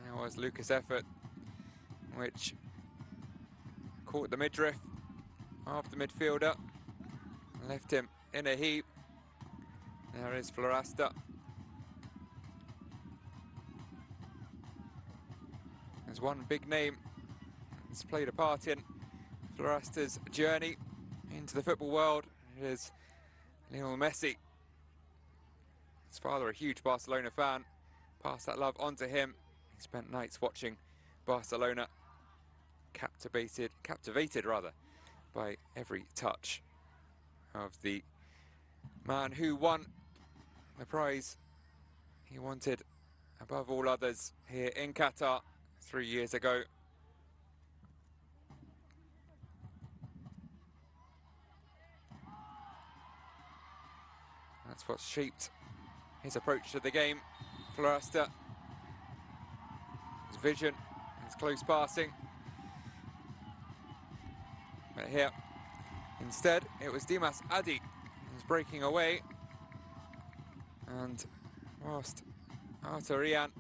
[SPEAKER 3] There was Lucas' effort, which caught the midriff of the midfielder, left him in a heap. There is Florasta. There's one big name that's played a part in Florasta's journey into the football world. It is Lionel Messi. His father, a huge Barcelona fan, passed that love on to him. He spent nights watching Barcelona, captivated rather, by every touch of the man who won the prize he wanted above all others here in Qatar 3 years ago. That's what shaped his approach to the game. Florasta, his vision, his close passing. But here, instead, it was Dimas Adi who was breaking away. And whilst Arthur Rian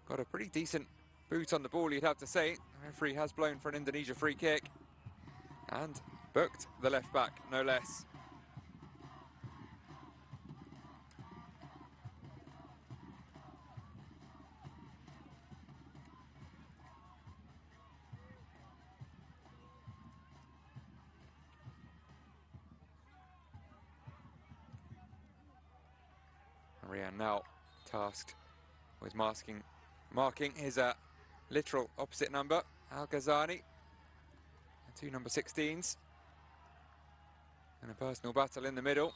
[SPEAKER 3] got a pretty decent boot on the ball, you'd have to say, the referee has blown for an Indonesia free kick and booked the left back, no less. Rian now tasked with marking his literal opposite number, Al Ghazani, two number 16s, and a personal battle in the middle.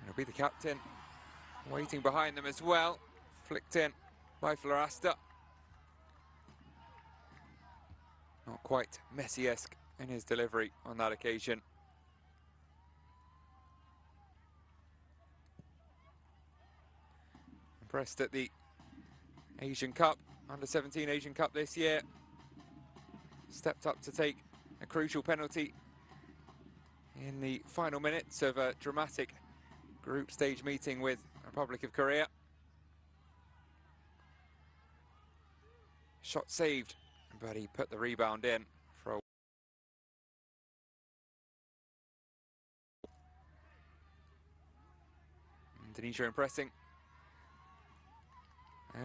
[SPEAKER 3] It'll be the captain waiting behind them as well, flicked in by Florasta. Not quite Messi-esque in his delivery on that occasion. Impressed at the Asian Cup, under-17 Asian Cup this year. Stepped up to take a crucial penalty in the final minutes of a dramatic group stage meeting with the Republic of Korea. Shot saved, but he put the rebound in for a Indonesia impressing,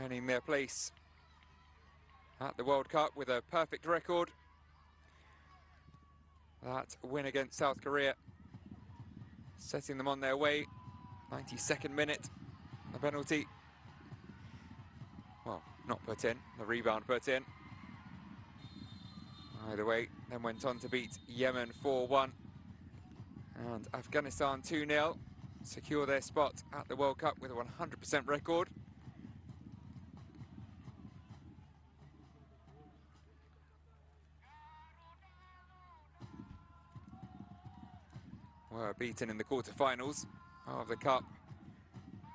[SPEAKER 3] earning their place at the World Cup with a perfect record. That win against South Korea setting them on their way. 92nd minute, the penalty, well, not put in, the rebound put in. Either way, then went on to beat Yemen 4-1 and Afghanistan 2-0, secure their spot at the World Cup with a 100% record. were beaten in the quarterfinals of the Cup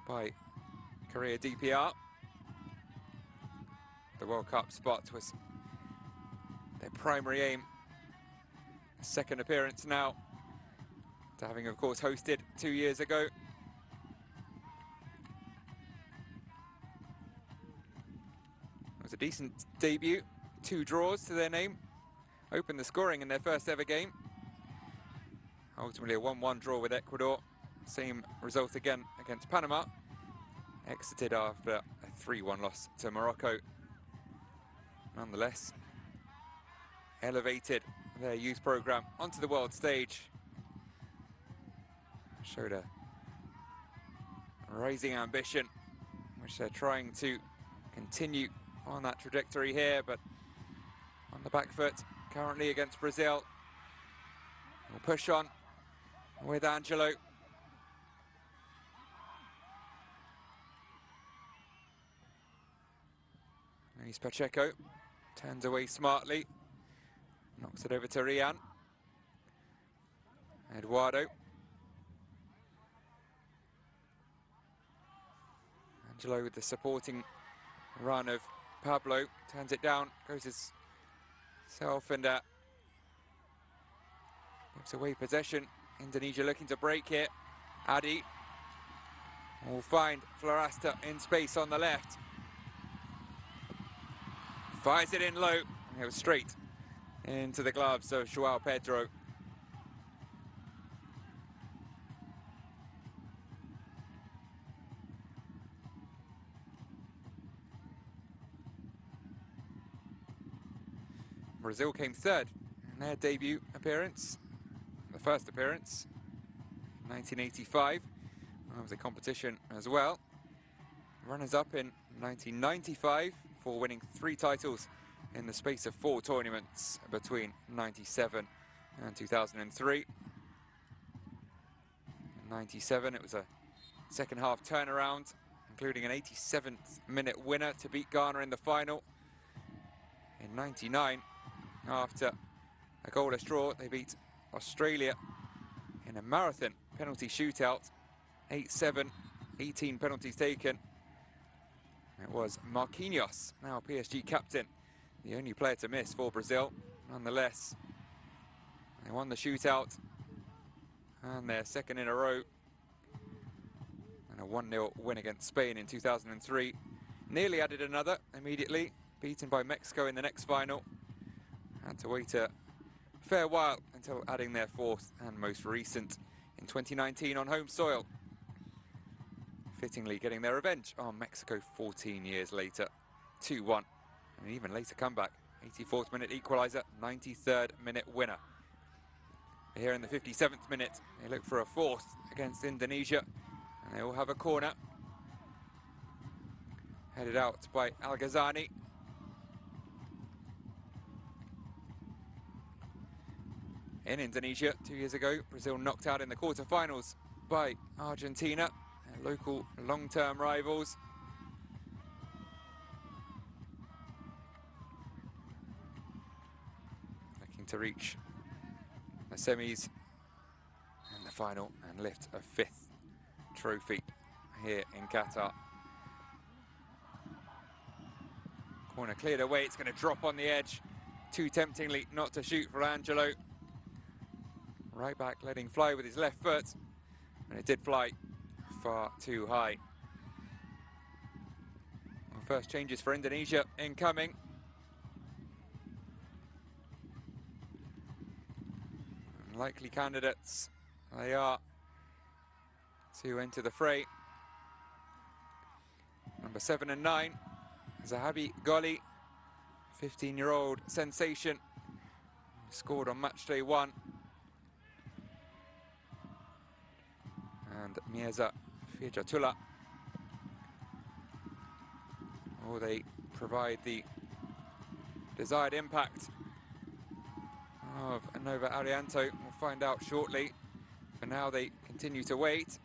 [SPEAKER 3] by Korea DPR. The World Cup spot was their primary aim. Second appearance now, to having of course hosted 2 years ago. It was a decent debut, 2 draws to their name, opened the scoring in their first ever game. Ultimately a 1-1 draw with Ecuador, same result again against Panama. Exited after a 3-1 loss to Morocco. Nonetheless, elevated their youth program onto the world stage. Showed a rising ambition, which they're trying to continue on that trajectory here, but on the back foot currently against Brazil. We'll push on with Angelo. Luis Pacheco turns away smartly, knocks it over to Rian. Eduardo. Angelo with the supporting run of Pablo, turns it down, goes himself and gives away possession. Indonesia looking to break here. Adi will find Florasta in space on the left. Fires it in low. It was straight into the gloves of Joao Pedro. Brazil came third in their debut appearance, the first appearance, 1985. That was a competition as well. Runners-up in 1995 for winning 3 titles in the space of 4 tournaments between 97 and 2003. In 97, it was a second half turnaround, including an 87th minute winner to beat Ghana in the final. In 99, after a goalless draw, they beat Australia in a marathon penalty shootout, 8-7, 18 penalties taken. It was Marquinhos, now PSG captain, the only player to miss for Brazil. Nonetheless, they won the shootout and their second in a row, and a 1-0 win against Spain in 2003. Nearly added another immediately, beaten by Mexico in the next final. Had to wait a fair while until adding their 4th and most recent in 2019 on home soil. Fittingly getting their revenge on Mexico 14 years later, 2-1. And an even later comeback, 84th minute equaliser, 93rd minute winner. Here in the 57th minute, they look for a 4th against Indonesia, and they will have a corner. Headed out by Al Ghazani. In Indonesia 2 years ago, Brazil knocked out in the quarterfinals by Argentina, their local long-term rivals. Looking to reach the semis and the final and lift a 5th trophy here in Qatar. Corner cleared away, it's going to drop on the edge. Too temptingly not to shoot for Angelo. Right back letting fly with his left foot, and it did fly far too high. Well, first changes for Indonesia incoming. Likely candidates they are to enter the fray. Number 7 and 9, Zahabi Goli, 15-year-old sensation, scored on match day 1. And Mieza Fijatula. Oh, they provide the desired impact of Nova Arianto. We'll find out shortly. For now, they continue to wait.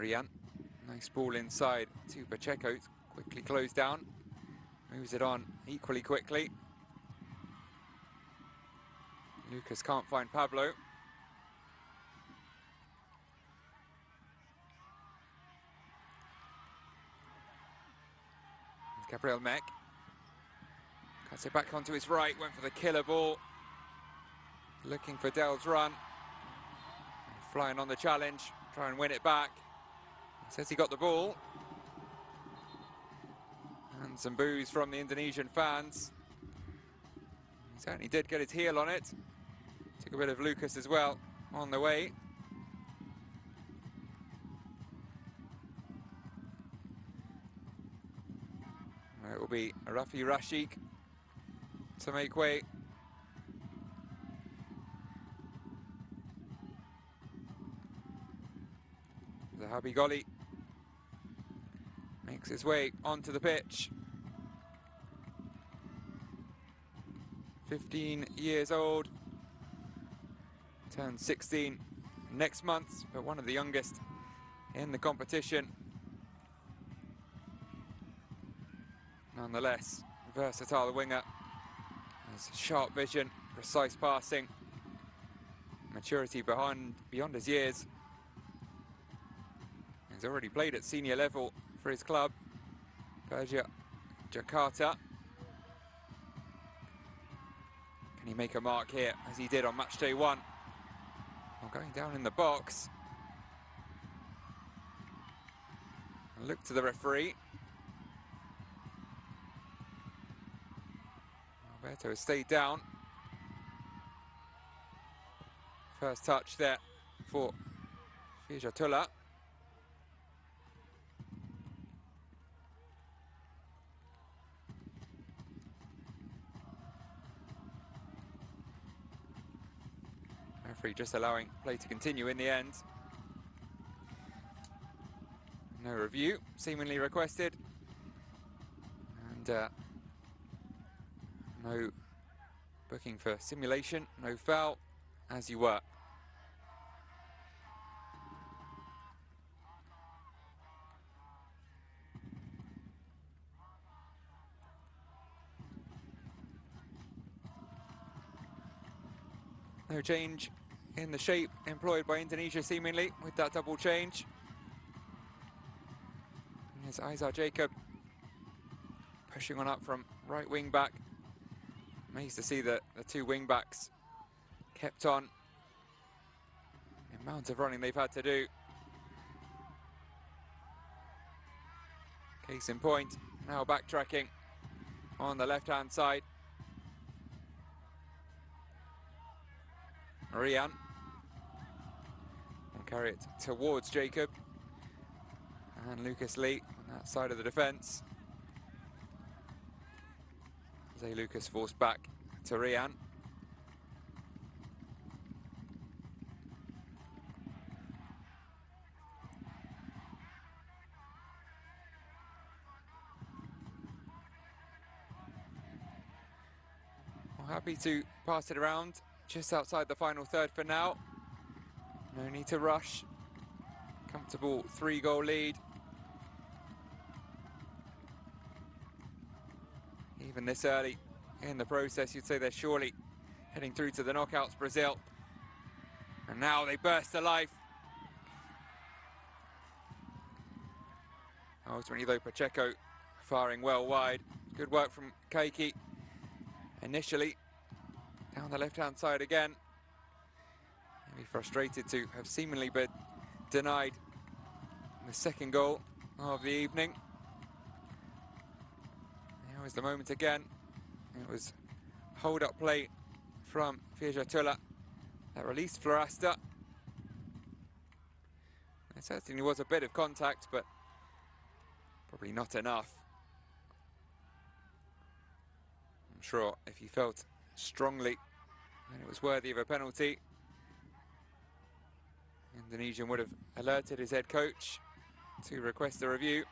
[SPEAKER 3] Rian, nice ball inside to Pacheco, quickly closed down, moves it on equally quickly. Lucas can't find Pablo. Gabriel Meck cuts it back onto his right, went for the killer ball, looking for Dell's run, flying on the challenge, try and win it back. He says he got the ball, and some boos from the Indonesian fans. He certainly did get his heel on it. Took a bit of Lucas as well on the way. It will be Rafi Rashik to make way. Zahabi Goli makes his way onto the pitch. 15 years old, turns 16 next month, but one of the youngest in the competition. Nonetheless, versatile winger, has sharp vision, precise passing, maturity beyond his years. He's already played at senior level for his club, Persija Jakarta. Can he make a mark here, as he did on match day 1? Well, going down in the box. Look to the referee. Alberto has stayed down. First touch there for Fijatullah. Referee just allowing play to continue in the end. No review, seemingly requested. And no booking for simulation, no foul, as you were. No change in the shape employed by Indonesia, seemingly, with that double change. Here's Aizar Jacob pushing on up from right wing back. Amazed to see that the two wing backs kept on. The amount of running they've had to do. Case in point, now backtracking on the left-hand side. Rian will carry it towards Jacob. And Lucas Lee on that side of the defence. Zay Lucas forced back to Rian. Well, happy to pass it around just outside the final third for now. No need to rush. Comfortable 3-goal lead. Even this early in the process, you'd say they're surely heading through to the knockouts, Brazil. And now they burst to life. Ultimately though, Pacheco firing well wide. Good work from Keiki initially. Down the left-hand side again. Maybe frustrated to have seemingly been denied the second goal of the evening. Here was the moment again. It was hold-up play from Fijatullah that released Florasta. There certainly was a bit of contact, but probably not enough. I'm sure if he felt strongly and it was worthy of a penalty, Indonesian would have alerted his head coach to request a review.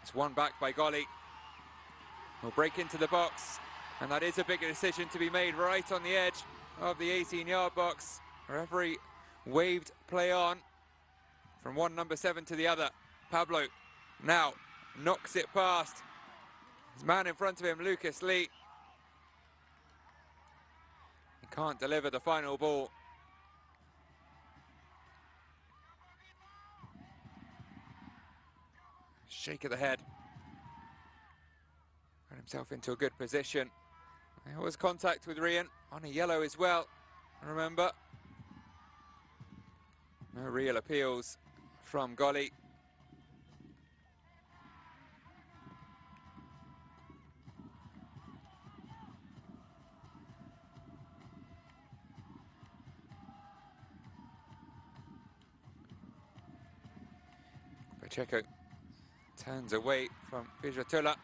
[SPEAKER 3] It's one back by Goli. Will break into the box, and that is a bigger decision to be made right on the edge of the 18-yard box. The referee waved play on. from one number 7 to the other. Pablo now knocks it past his man in front of him, Lucas Lee. He can't deliver the final ball. Shake of the head. Got himself into a good position. There was contact with Rian on a yellow as well, remember. No real appeals from Golly. Pacheco turns away from Vijatola.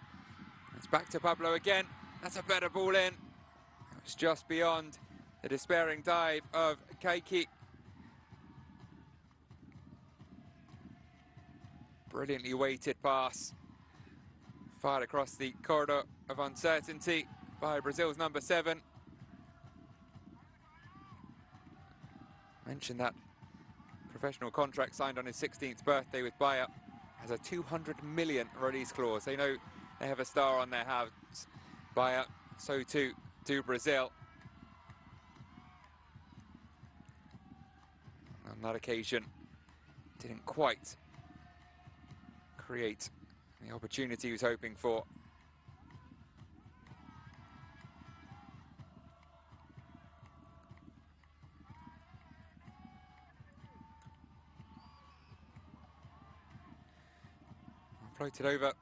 [SPEAKER 3] It's back to Pablo again. That's a better ball in. It was just beyond the despairing dive of Kaiki. Brilliantly weighted pass. Fired across the corridor of uncertainty by Brazil's number 7. Mentioned that professional contract signed on his 16th birthday with Bahia has a 200 million release clause. They know they have a star on their hands. Bahia, so too do Brazil. On that occasion, didn't quite create the opportunity he was hoping for. Floated over,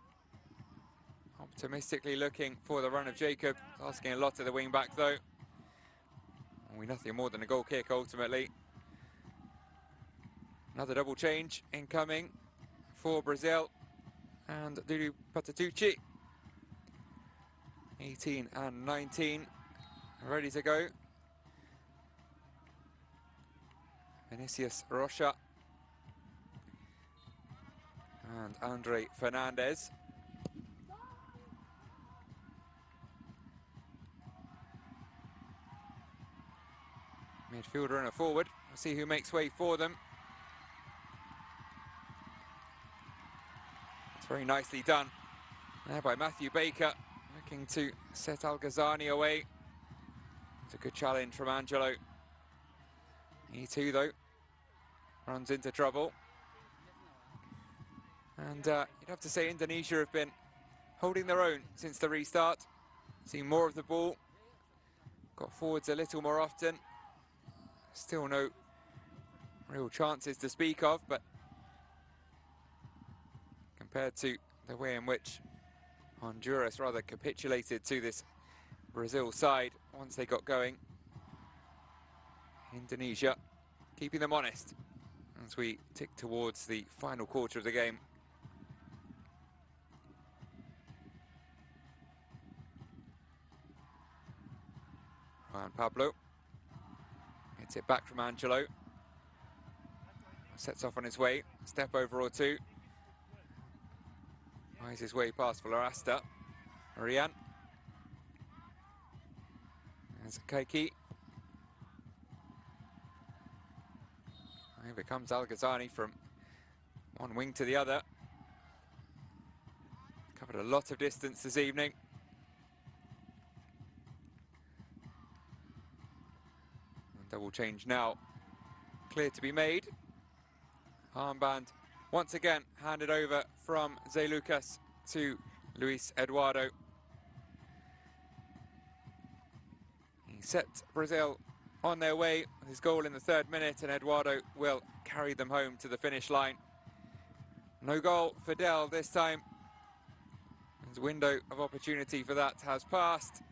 [SPEAKER 3] optimistically looking for the run of Jacob, asking a lot of the wing back though. We nothing more than a goal kick ultimately. Another double change incoming for Brazil, and Dudu Patatucci, 18 and 19, ready to go. Vinicius Rocha and Andre Fernandez. Midfielder and a forward. We'll see who makes way for them. It's very nicely done there by Matthew Baker, looking to set Al-Ghazani away. It's a good challenge from Angelo. He too, though, runs into trouble. And you'd have to say Indonesia have been holding their own since the restart. Seeing more of the ball. Got forwards a little more often. Still no real chances to speak of, but compared to the way in which Honduras rather capitulated to this Brazil side once they got going, Indonesia keeping them honest as we tick towards the final quarter of the game. Juan Pablo gets it back from Angelo. Sets off on his way, step over or two. Finds his way past Florasta. Rian. There's Kaiki. Here comes Al-Ghazani from one wing to the other. Covered a lot of distance this evening. Double change now. Clear to be made. Armband once again handed over from Zé Lucas to Luis Eduardo. He set Brazil on their way with his goal in the 3rd minute, and Eduardo will carry them home to the finish line. No goal for Del this time. His window of opportunity for that has passed.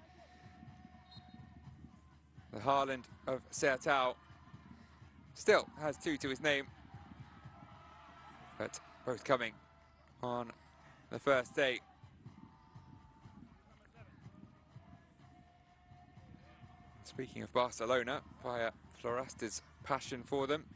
[SPEAKER 3] The Haaland of Sertao still has 2 to his name, but both coming on the first day. Speaking of Barcelona, via Florasta's passion for them,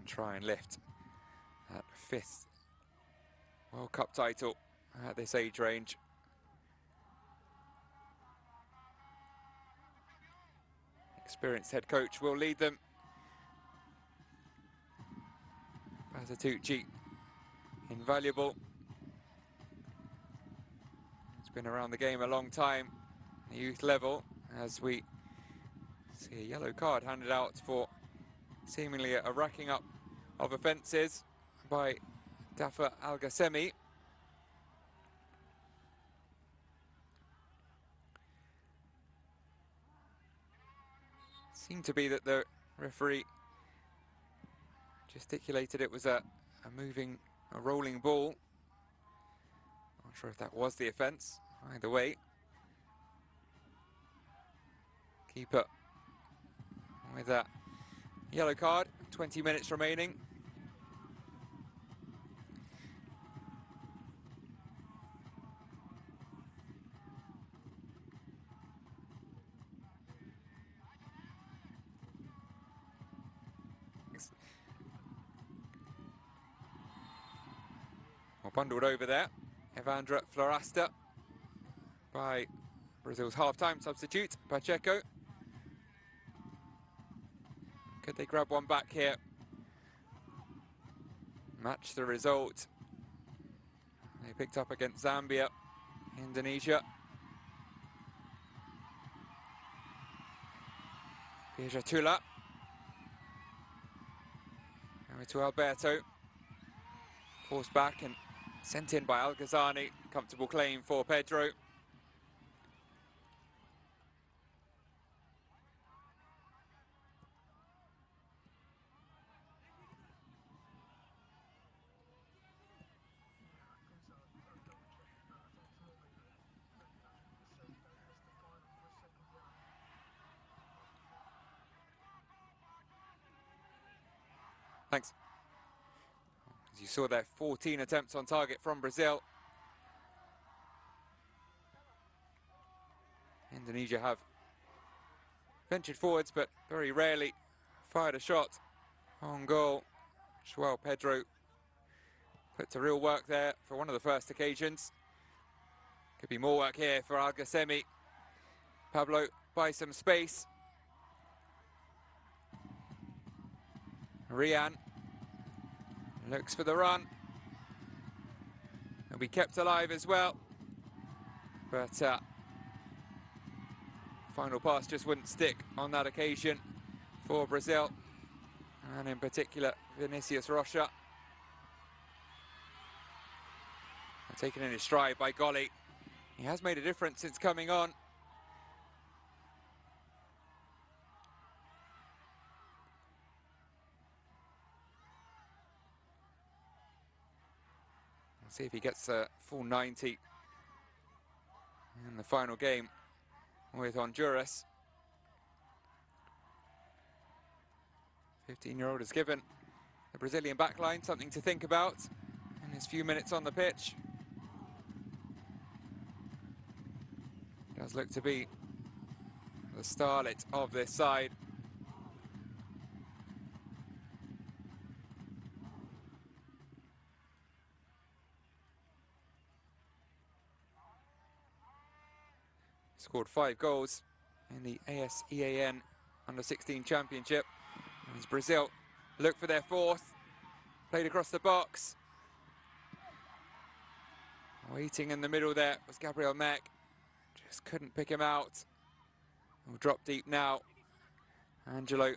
[SPEAKER 3] try and lift that 5th World Cup title at this age range. Experienced head coach will lead them. Pasatucci, invaluable. He's been around the game a long time, the youth level, as we see a yellow card handed out for seemingly a racking up of offences by Dafa Al-Gassemi. Seemed to be that the referee gesticulated it was a rolling ball. Not sure if that was the offence. Either way, keeper with that yellow card. 20 minutes remaining. Well, bundled over there, Evandra Florasta by Brazil's half-time substitute, Pacheco. Could they grab one back here? Match the result. They picked up against Zambia, Indonesia. Viajatula. Over to Alberto. Forced back and sent in by Al-Ghazani. Comfortable claim for Pedro. Thanks. As you saw there, 14 attempts on target from Brazil. Indonesia have ventured forwards, but very rarely fired a shot on goal. João Pedro put to real work there for one of the first occasions. Could be more work here for Al-Gassemi. Pablo buys some space. Rian looks for the run. He'll be kept alive as well. But final pass just wouldn't stick on that occasion for Brazil. And in particular, Vinicius Rocha. Taken in his stride by Golly. He has made a difference since coming on. We'll see if he gets a full 90 in the final game with Honduras. 15-year-old has given the Brazilian backline something to think about in his few minutes on the pitch. Does look to be the starlet of this side. Scored 5 goals in the ASEAN Under-16 Championship. As Brazil look for their 4th. Played across the box. Waiting in the middle there was Gabriel Mek. Just couldn't pick him out. Will drop deep now. Angelo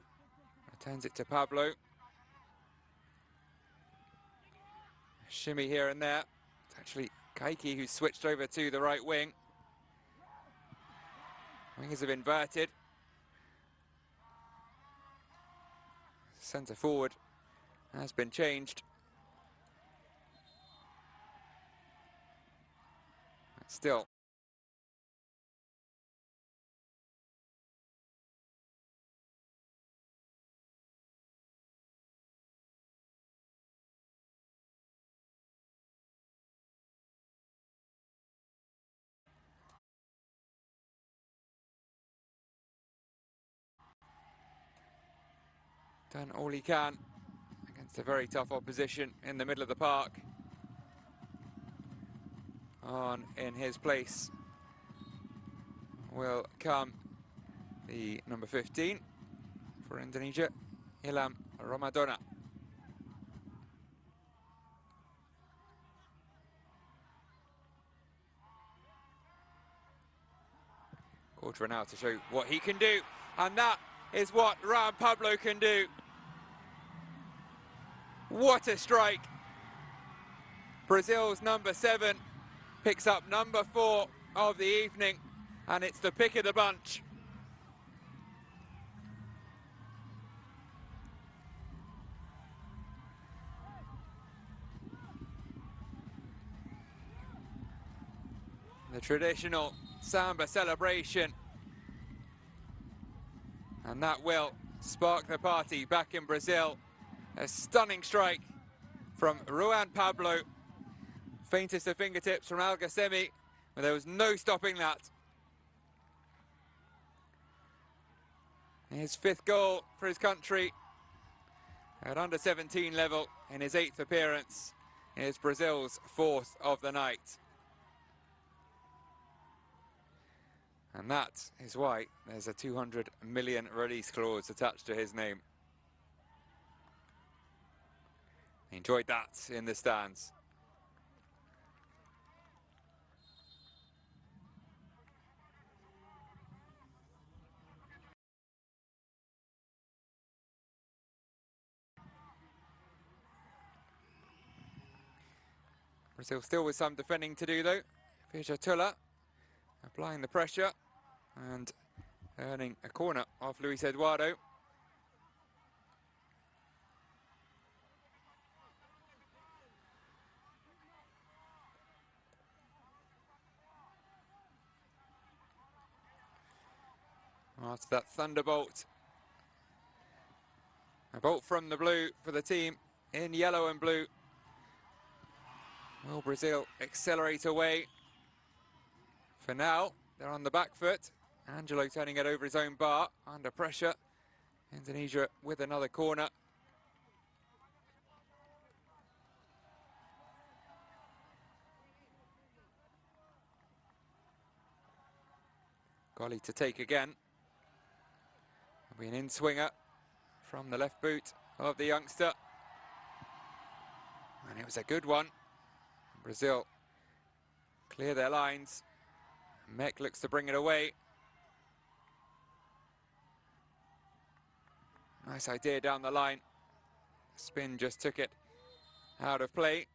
[SPEAKER 3] returns it to Pablo. Shimmy here and there. It's actually Kaiki who switched over to the right wing. Wingers have inverted. Centre forward has been changed. Still. Done all he can against It's a very tough opposition in the middle of the park. On in his place will come the number 15 for Indonesia, Ilham Ramadona. Quarter an hour to show what he can do, and that is what Ruan Pablo can do. What a strike! Brazil's number 7 picks up number 4 of the evening, and it's the pick of the bunch. The traditional samba celebration, and that will spark the party back in Brazil. A stunning strike from Ruan Pablo, faintest of fingertips from Algasemi, but there was no stopping that. His 5th goal for his country at under 17 level in his 8th appearance is Brazil's 4th of the night. And that is why there's a 200 million release clause attached to his name. Enjoyed that in the stands. Brazil still with some defending to do though. Vijatula applying the pressure and earning a corner off Luis Eduardo. After that thunderbolt, a bolt from the blue for the team in yellow and blue. Will Brazil accelerate away? For now, they're on the back foot. Angelo turning it over his own bar, under pressure. Indonesia with another corner. Golly to take again. It'll be an in-swinger from the left boot of the youngster. And it was a good one. Brazil clear their lines. Mek looks to bring it away. Nice idea down the line. Spin just took it out of play.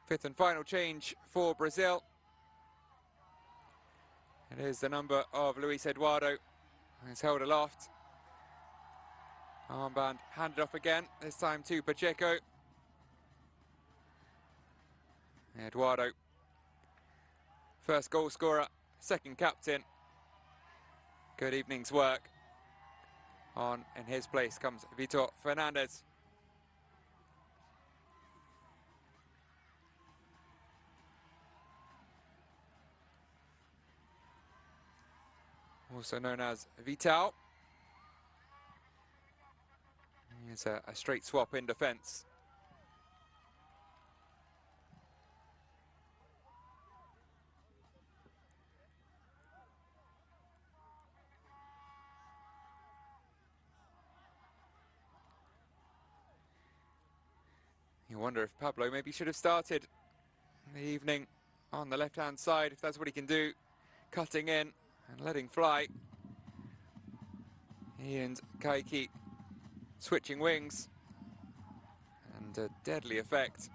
[SPEAKER 3] 5th and final change for Brazil. It is the number of Luis Eduardo. He's held aloft. Armband handed off again, this time to Pacheco. Eduardo, first goal scorer, 2nd captain. Good evening's work. On in his place comes Vitor Fernandes. Also known as Vital. Here's a straight swap in defence. You wonder if Pablo maybe should have started in the evening on the left-hand side, if that's what he can do, cutting in and letting fly. He and Kaiki switching wings, and a deadly effect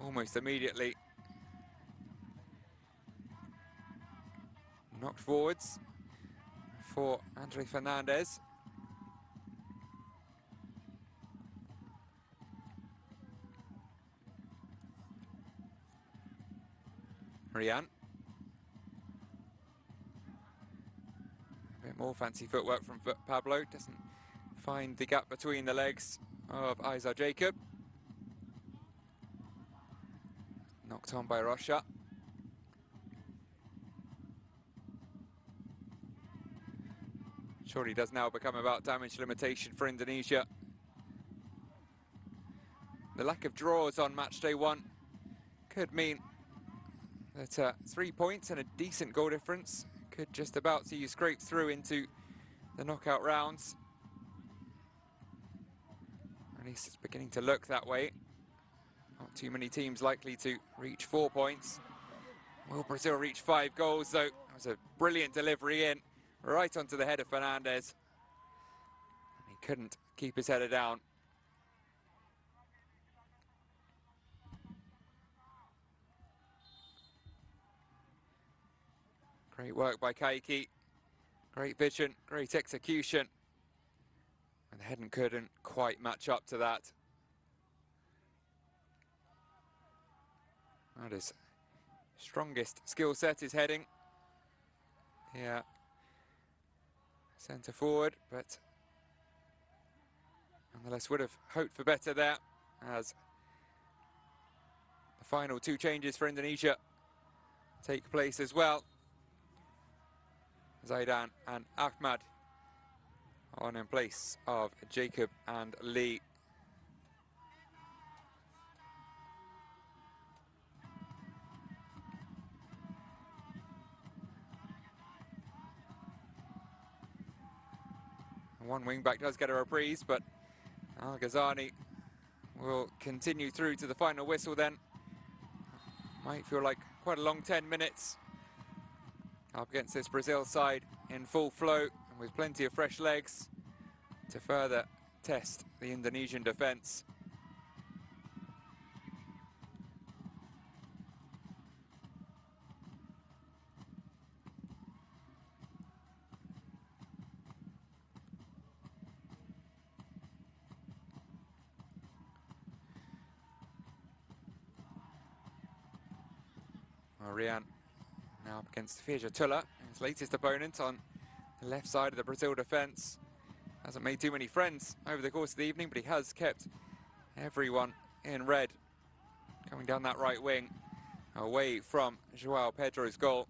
[SPEAKER 3] almost immediately. Knocked forwards for Andre Fernandes. Rian. A bit more fancy footwork from Pablo. Doesn't find the gap between the legs of Isaac Jacob. Knocked on by Rocha. surely does now become about damage limitation for Indonesia. The lack of draws on match day 1 could mean that 3 points and a decent goal difference could just about see you scrape through into the knockout rounds. At least it's beginning to look that way. Not too many teams likely to reach 4 points. Will Brazil reach 5 goals though? That was a brilliant delivery in, right onto the head of Fernandez. He couldn't keep his header down. Great work by Kaiki. Great vision, great execution. And Hedden couldn't quite match up to that. That is strongest skill set is heading. Yeah. Centre forward, but nonetheless would have hoped for better there, as the final 2 changes for Indonesia take place as well. Zaidan and Ahmad on in place of Jacob and Lee. One wing-back does get a reprise, but Al-Ghazani will continue through to the final whistle then. Might feel like quite a long 10 minutes up against this Brazil side in full flow and with plenty of fresh legs to further test the Indonesian defence. Rian now up against Fijatula, his latest opponent on the left side of the Brazil defence. Hasn't made too many friends over the course of the evening, but he has kept everyone in red. Coming down that right wing, away from João Pedro's goal.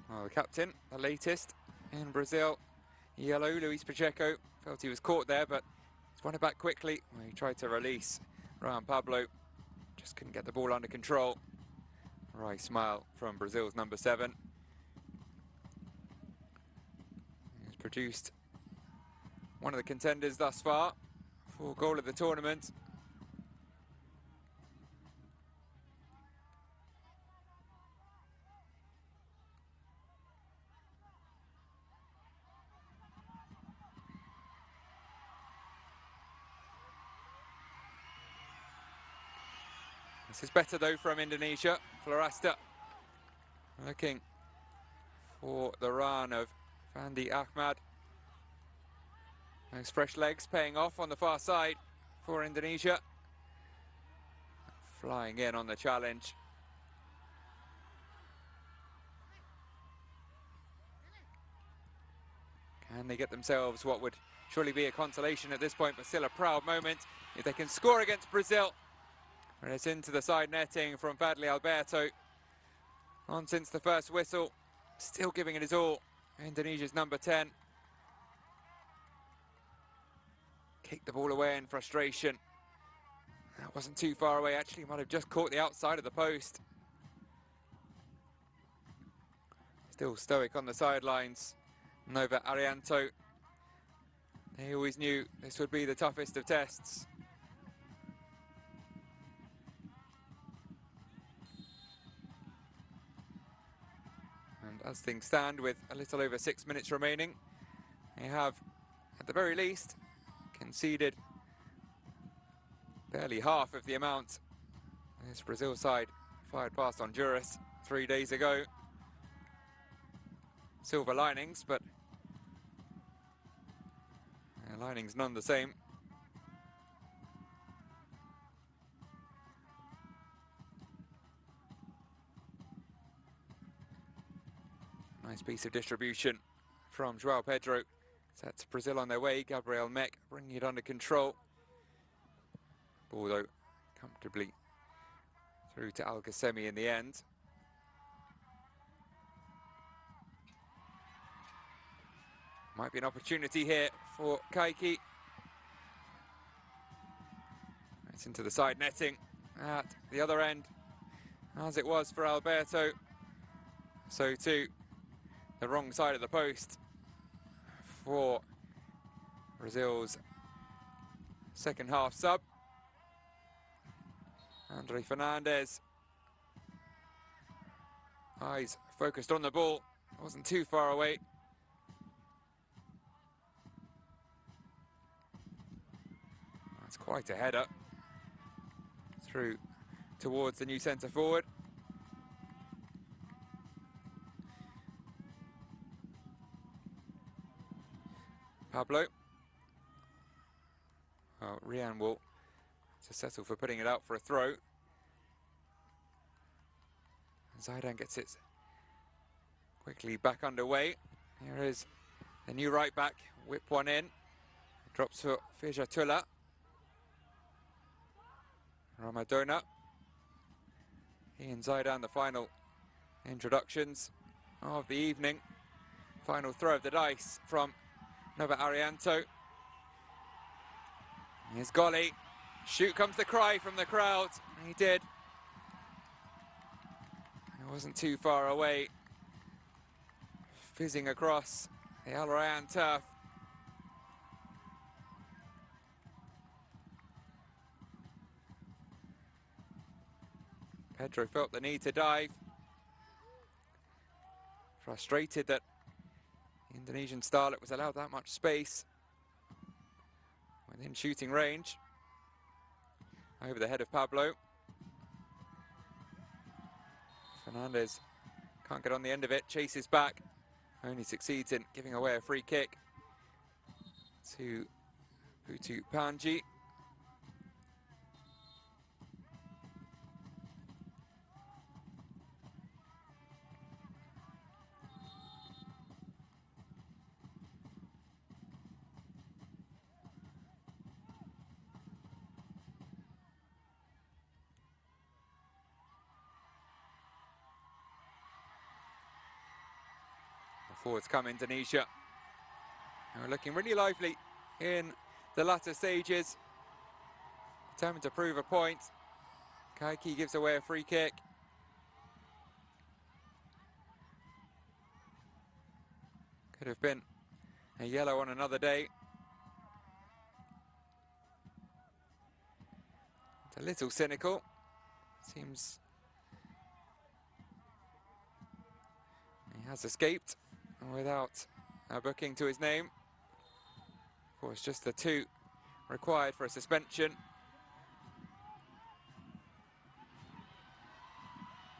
[SPEAKER 3] Well, the captain, the latest in Brazil, yellow, Luis Pacheco, felt he was caught there, but he's won it back quickly. Well, he tried to release Ryan Pablo, just couldn't get the ball under control. Right smile from Brazil's number 7. He's produced one of the contenders thus far for goal of the tournament. This is better though from Indonesia. Florasta looking for the run of Fandi Ahmad. Those fresh legs paying off on the far side for Indonesia. Flying in on the challenge. Can they get themselves what would surely be a consolation at this point, but still a proud moment if they can score against Brazil. And it's into the side netting from Fadli Alberto. On since the first whistle, still giving it his all. Indonesia's number 10. Kicked the ball away in frustration. That wasn't too far away, actually might have just caught the outside of the post. Still stoic on the sidelines. Nova Arianto. They always knew this would be the toughest of tests. And as things stand, with a little over 6 minutes remaining, they have, at the very least, conceded barely half of the amount this Brazil side fired past Honduras 3 days ago. Silver linings, but linings none the same. Nice piece of distribution from João Pedro. Sets Brazil on their way. Gabriel Mek bringing it under control. Ball though comfortably through to Al Qasemi in the end. Might be an opportunity here for Kaiki. It's into the side netting at the other end, as it was for Alberto. So too, the wrong side of the post for Brazil's second half sub. Andre Fernandes, eyes focused on the ball, wasn't too far away. That's quite a header through towards the new centre forward. Pablo. Oh, Rian will just settle for putting it out for a throw. Zidane gets it quickly back underway. Here is the new right back, whip one in. Drops for Fijatula. Ramadona. He and Zidane, the final introductions of the evening. Final throw of the dice from Nova Arianto. Here's Golly. Shoot comes the cry from the crowd. He did. It wasn't too far away. Fizzing across the Al Rayyan turf. Pedro felt the need to dive. Frustrated that the Indonesian starlet was allowed that much space within shooting range. Over the head of Pablo. Fernandes can't get on the end of it, chases back, only succeeds in giving away a free kick to Putu Panji. Forwards come Indonesia. And we're looking really lively in the latter stages. Determined to prove a point. Kaiki gives away a free kick. Could have been a yellow on another day. It's a little cynical. Seems he has escaped without a booking to his name. Of course, just the 2 required for a suspension.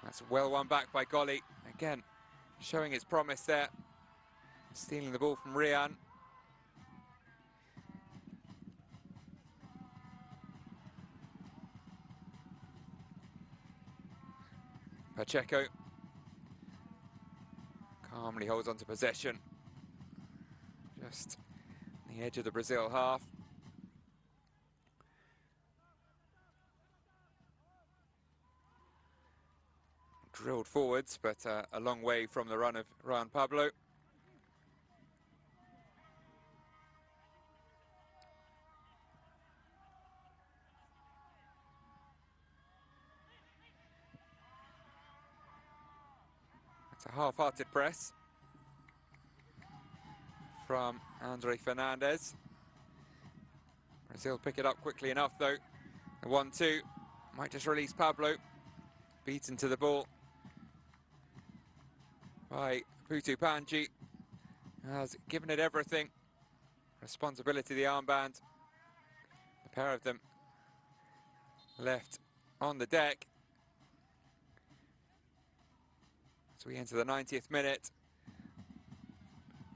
[SPEAKER 3] That's well won back by Golly. Again, showing his promise there. Stealing the ball from Rian. Pacheco calmly holds on to possession. Just on the edge of the Brazil half. Drilled forwards, but a long way from the run of Juan Pablo. It's a half-hearted press from Andre Fernandes. Brazil pick it up quickly enough though. The 1-2 might just release Pablo. Beaten to the ball by Putu Panji. Has given it everything. Responsibility, the armband. The pair of them left on the deck. So we enter the 90th minute.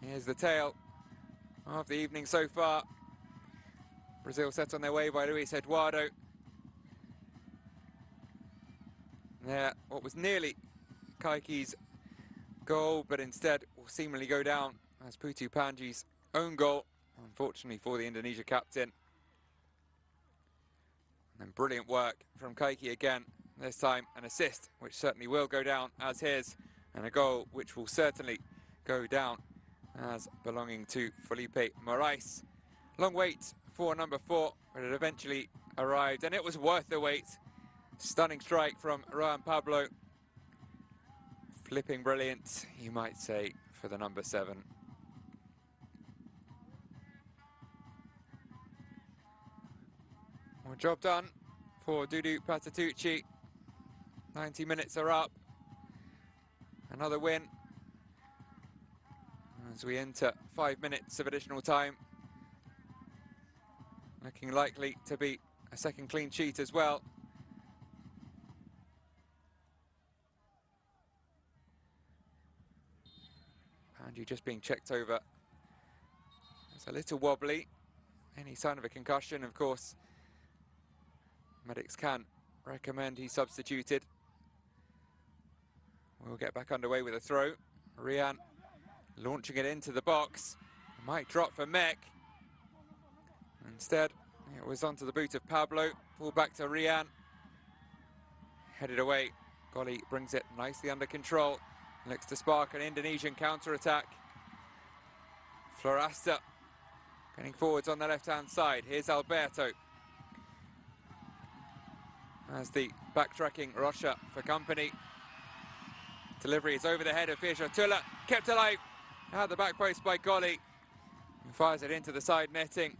[SPEAKER 3] Here's the tale of the evening so far. Brazil set on their way by Luis Eduardo. There, what was nearly Kaiki's goal, but instead will seemingly go down as Putu Panji's own goal, unfortunately for the Indonesia captain. And then brilliant work from Kaiki again, this time an assist, which certainly will go down as his, and a goal which will certainly go down as belonging to Felipe Morais. Long wait for number 4, but it eventually arrived, and it was worth the wait. Stunning strike from Juan Pablo. Flipping brilliant, you might say, for the number 7. Well, job done for Dudu Patatucci. 90 minutes are up. Another win as we enter 5 minutes of additional time. Looking likely to be a second clean sheet as well. Panji just being checked over. It's a little wobbly. Any sign of a concussion, of course, medics can recommend he's substituted. We'll get back underway with a throw. Rian launching it into the box. It might drop for Mek. Instead, it was onto the boot of Pablo. Pull back to Rian. Headed away. Golly brings it nicely under control. Looks to spark an Indonesian counter-attack. Florasta getting forwards on the left-hand side. Here's Alberto. As the backtracking Rocha for company. Delivery is over the head of Fischer-Tulla. Kept alive at the back post by Golly. Who fires it into the side netting.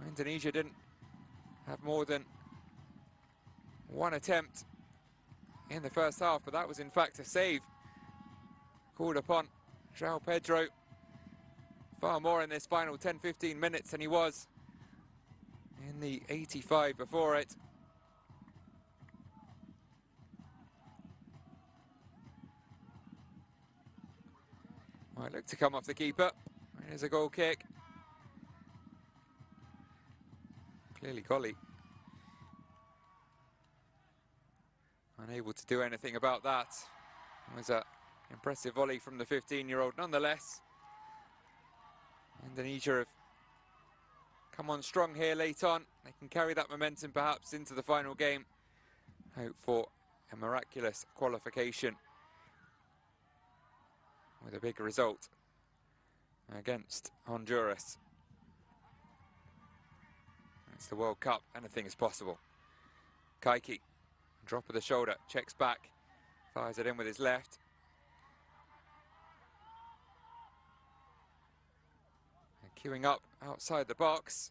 [SPEAKER 3] Indonesia didn't have more than one attempt in the first half, but that was in fact a save called upon João Pedro. Far more in this final 10-15 minutes than he was in the 85 before it. Might look to come off the keeper. Here's a goal kick. Clearly Golly unable to do anything about that. It was an impressive volley from the 15-year-old nonetheless. Indonesia have come on strong here late on. They can carry that momentum perhaps into the final game. Hope for a miraculous qualification with a big result against Honduras. It's the World Cup, anything is possible. Kaiki, drop of the shoulder, checks back, fires it in with his left. And queuing up outside the box.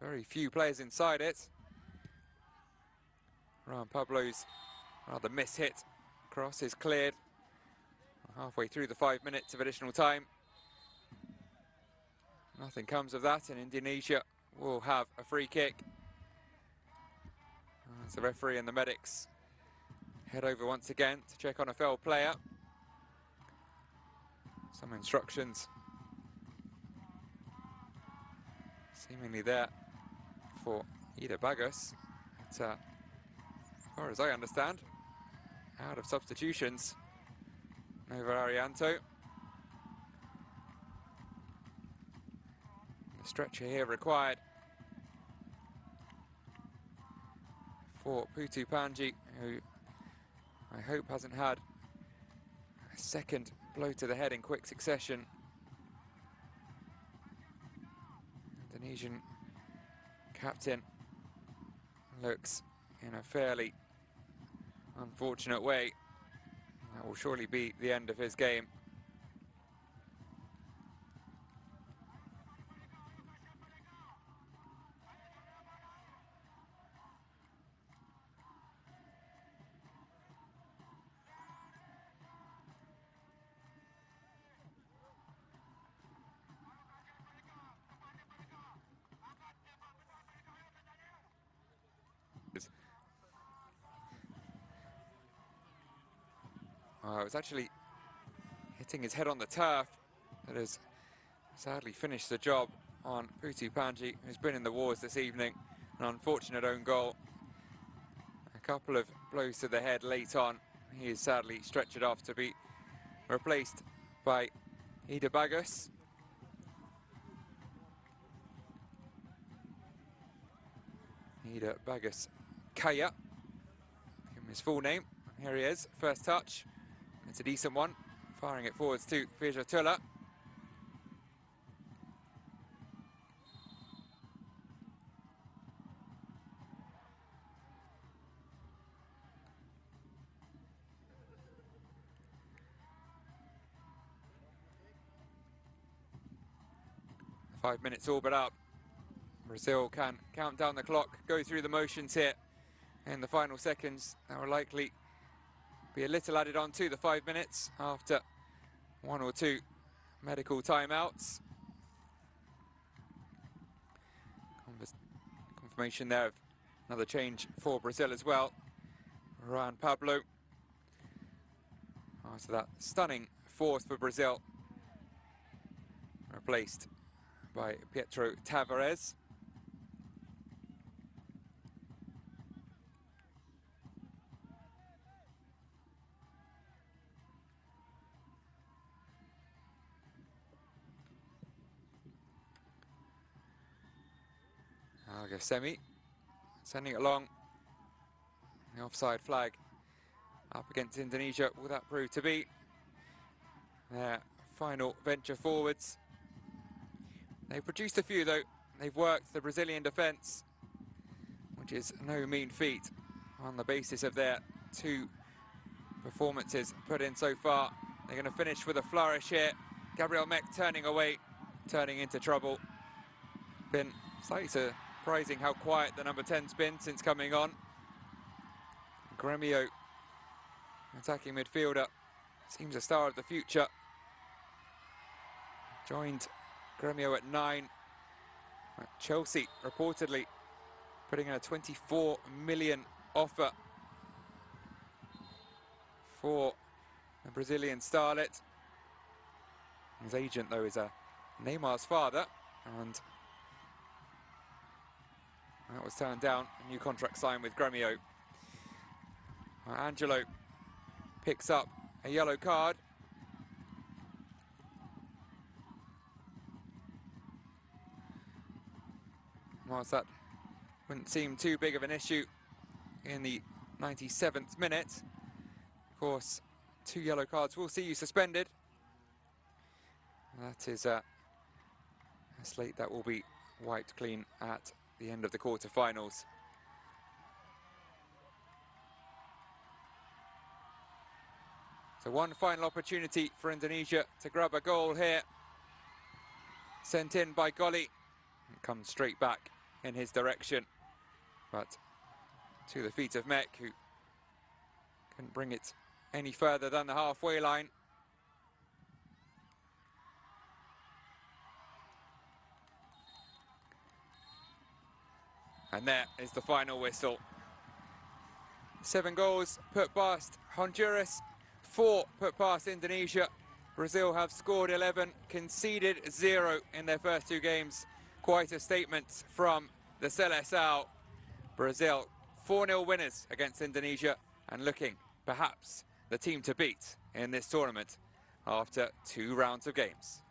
[SPEAKER 3] Very few players inside it. Juan Pablo's rather miss-hit cross is cleared. Halfway through the 5 minutes of additional time. Nothing comes of that, and Indonesia will have a free kick. As the referee and the medics head over once again to check on a foul player. Some instructions seemingly there for Ida Bagus. But, as far as I understand, out of substitutions. Over Arianto. The stretcher here required for Putu Panji, who I hope hasn't had a second blow to the head in quick succession. Indonesian captain looks in a fairly unfortunate way. That will surely be the end of his game. It was actually hitting his head on the turf that has sadly finished the job on Putu Panji, who's been in the wars this evening. An unfortunate own goal. A couple of blows to the head late on He is sadly stretchered off to be replaced by Ida Bagus. Ida Bagus Kaya, give him his full name. Here he is, first touch. It's a decent one, firing it forwards to Vijatula. Five minutes all but up. Brazil can count down the clock, go through the motions here in the final seconds. That will likely be a little added on to the 5 minutes after one or two medical timeouts. Confirmation there of another change for Brazil as well. Ryan Pablo, after that stunning fourth for Brazil, replaced by Pietro Tavares. Semi sending it along. The offside flag up against Indonesia. Will that prove to be their final venture forwards? They've produced a few though. They've worked the Brazilian defence, which is no mean feat on the basis of their two performances put in so far. They're going to finish with a flourish here. Gabriel Mek turning away, turning into trouble. Been slightly surprising how quiet the number 10's been since coming on. Gremio, attacking midfielder, seems a star of the future. Joined Gremio at 9. Chelsea reportedly putting in a 24 million offer for the Brazilian starlet. His agent, though, is Neymar's father, and that was turned down. A new contract signed with Gremio. Angelo picks up a yellow card. Whilst that wouldn't seem too big of an issue in the 97th minute, of course, 2 yellow cards will see you suspended. That is a slate that will be wiped clean at the end of the quarter-finals. So one final opportunity for Indonesia to grab a goal here. Sent in by Golly. It comes straight back in his direction. But to the feet of Mek, who couldn't bring it any further than the halfway line. And there is the final whistle. 7 goals put past Honduras, 4 put past Indonesia. Brazil have scored 11, conceded 0 in their first 2 games. Quite a statement from the Seleção. Brazil 4-0 winners against Indonesia and looking perhaps the team to beat in this tournament after 2 rounds of games.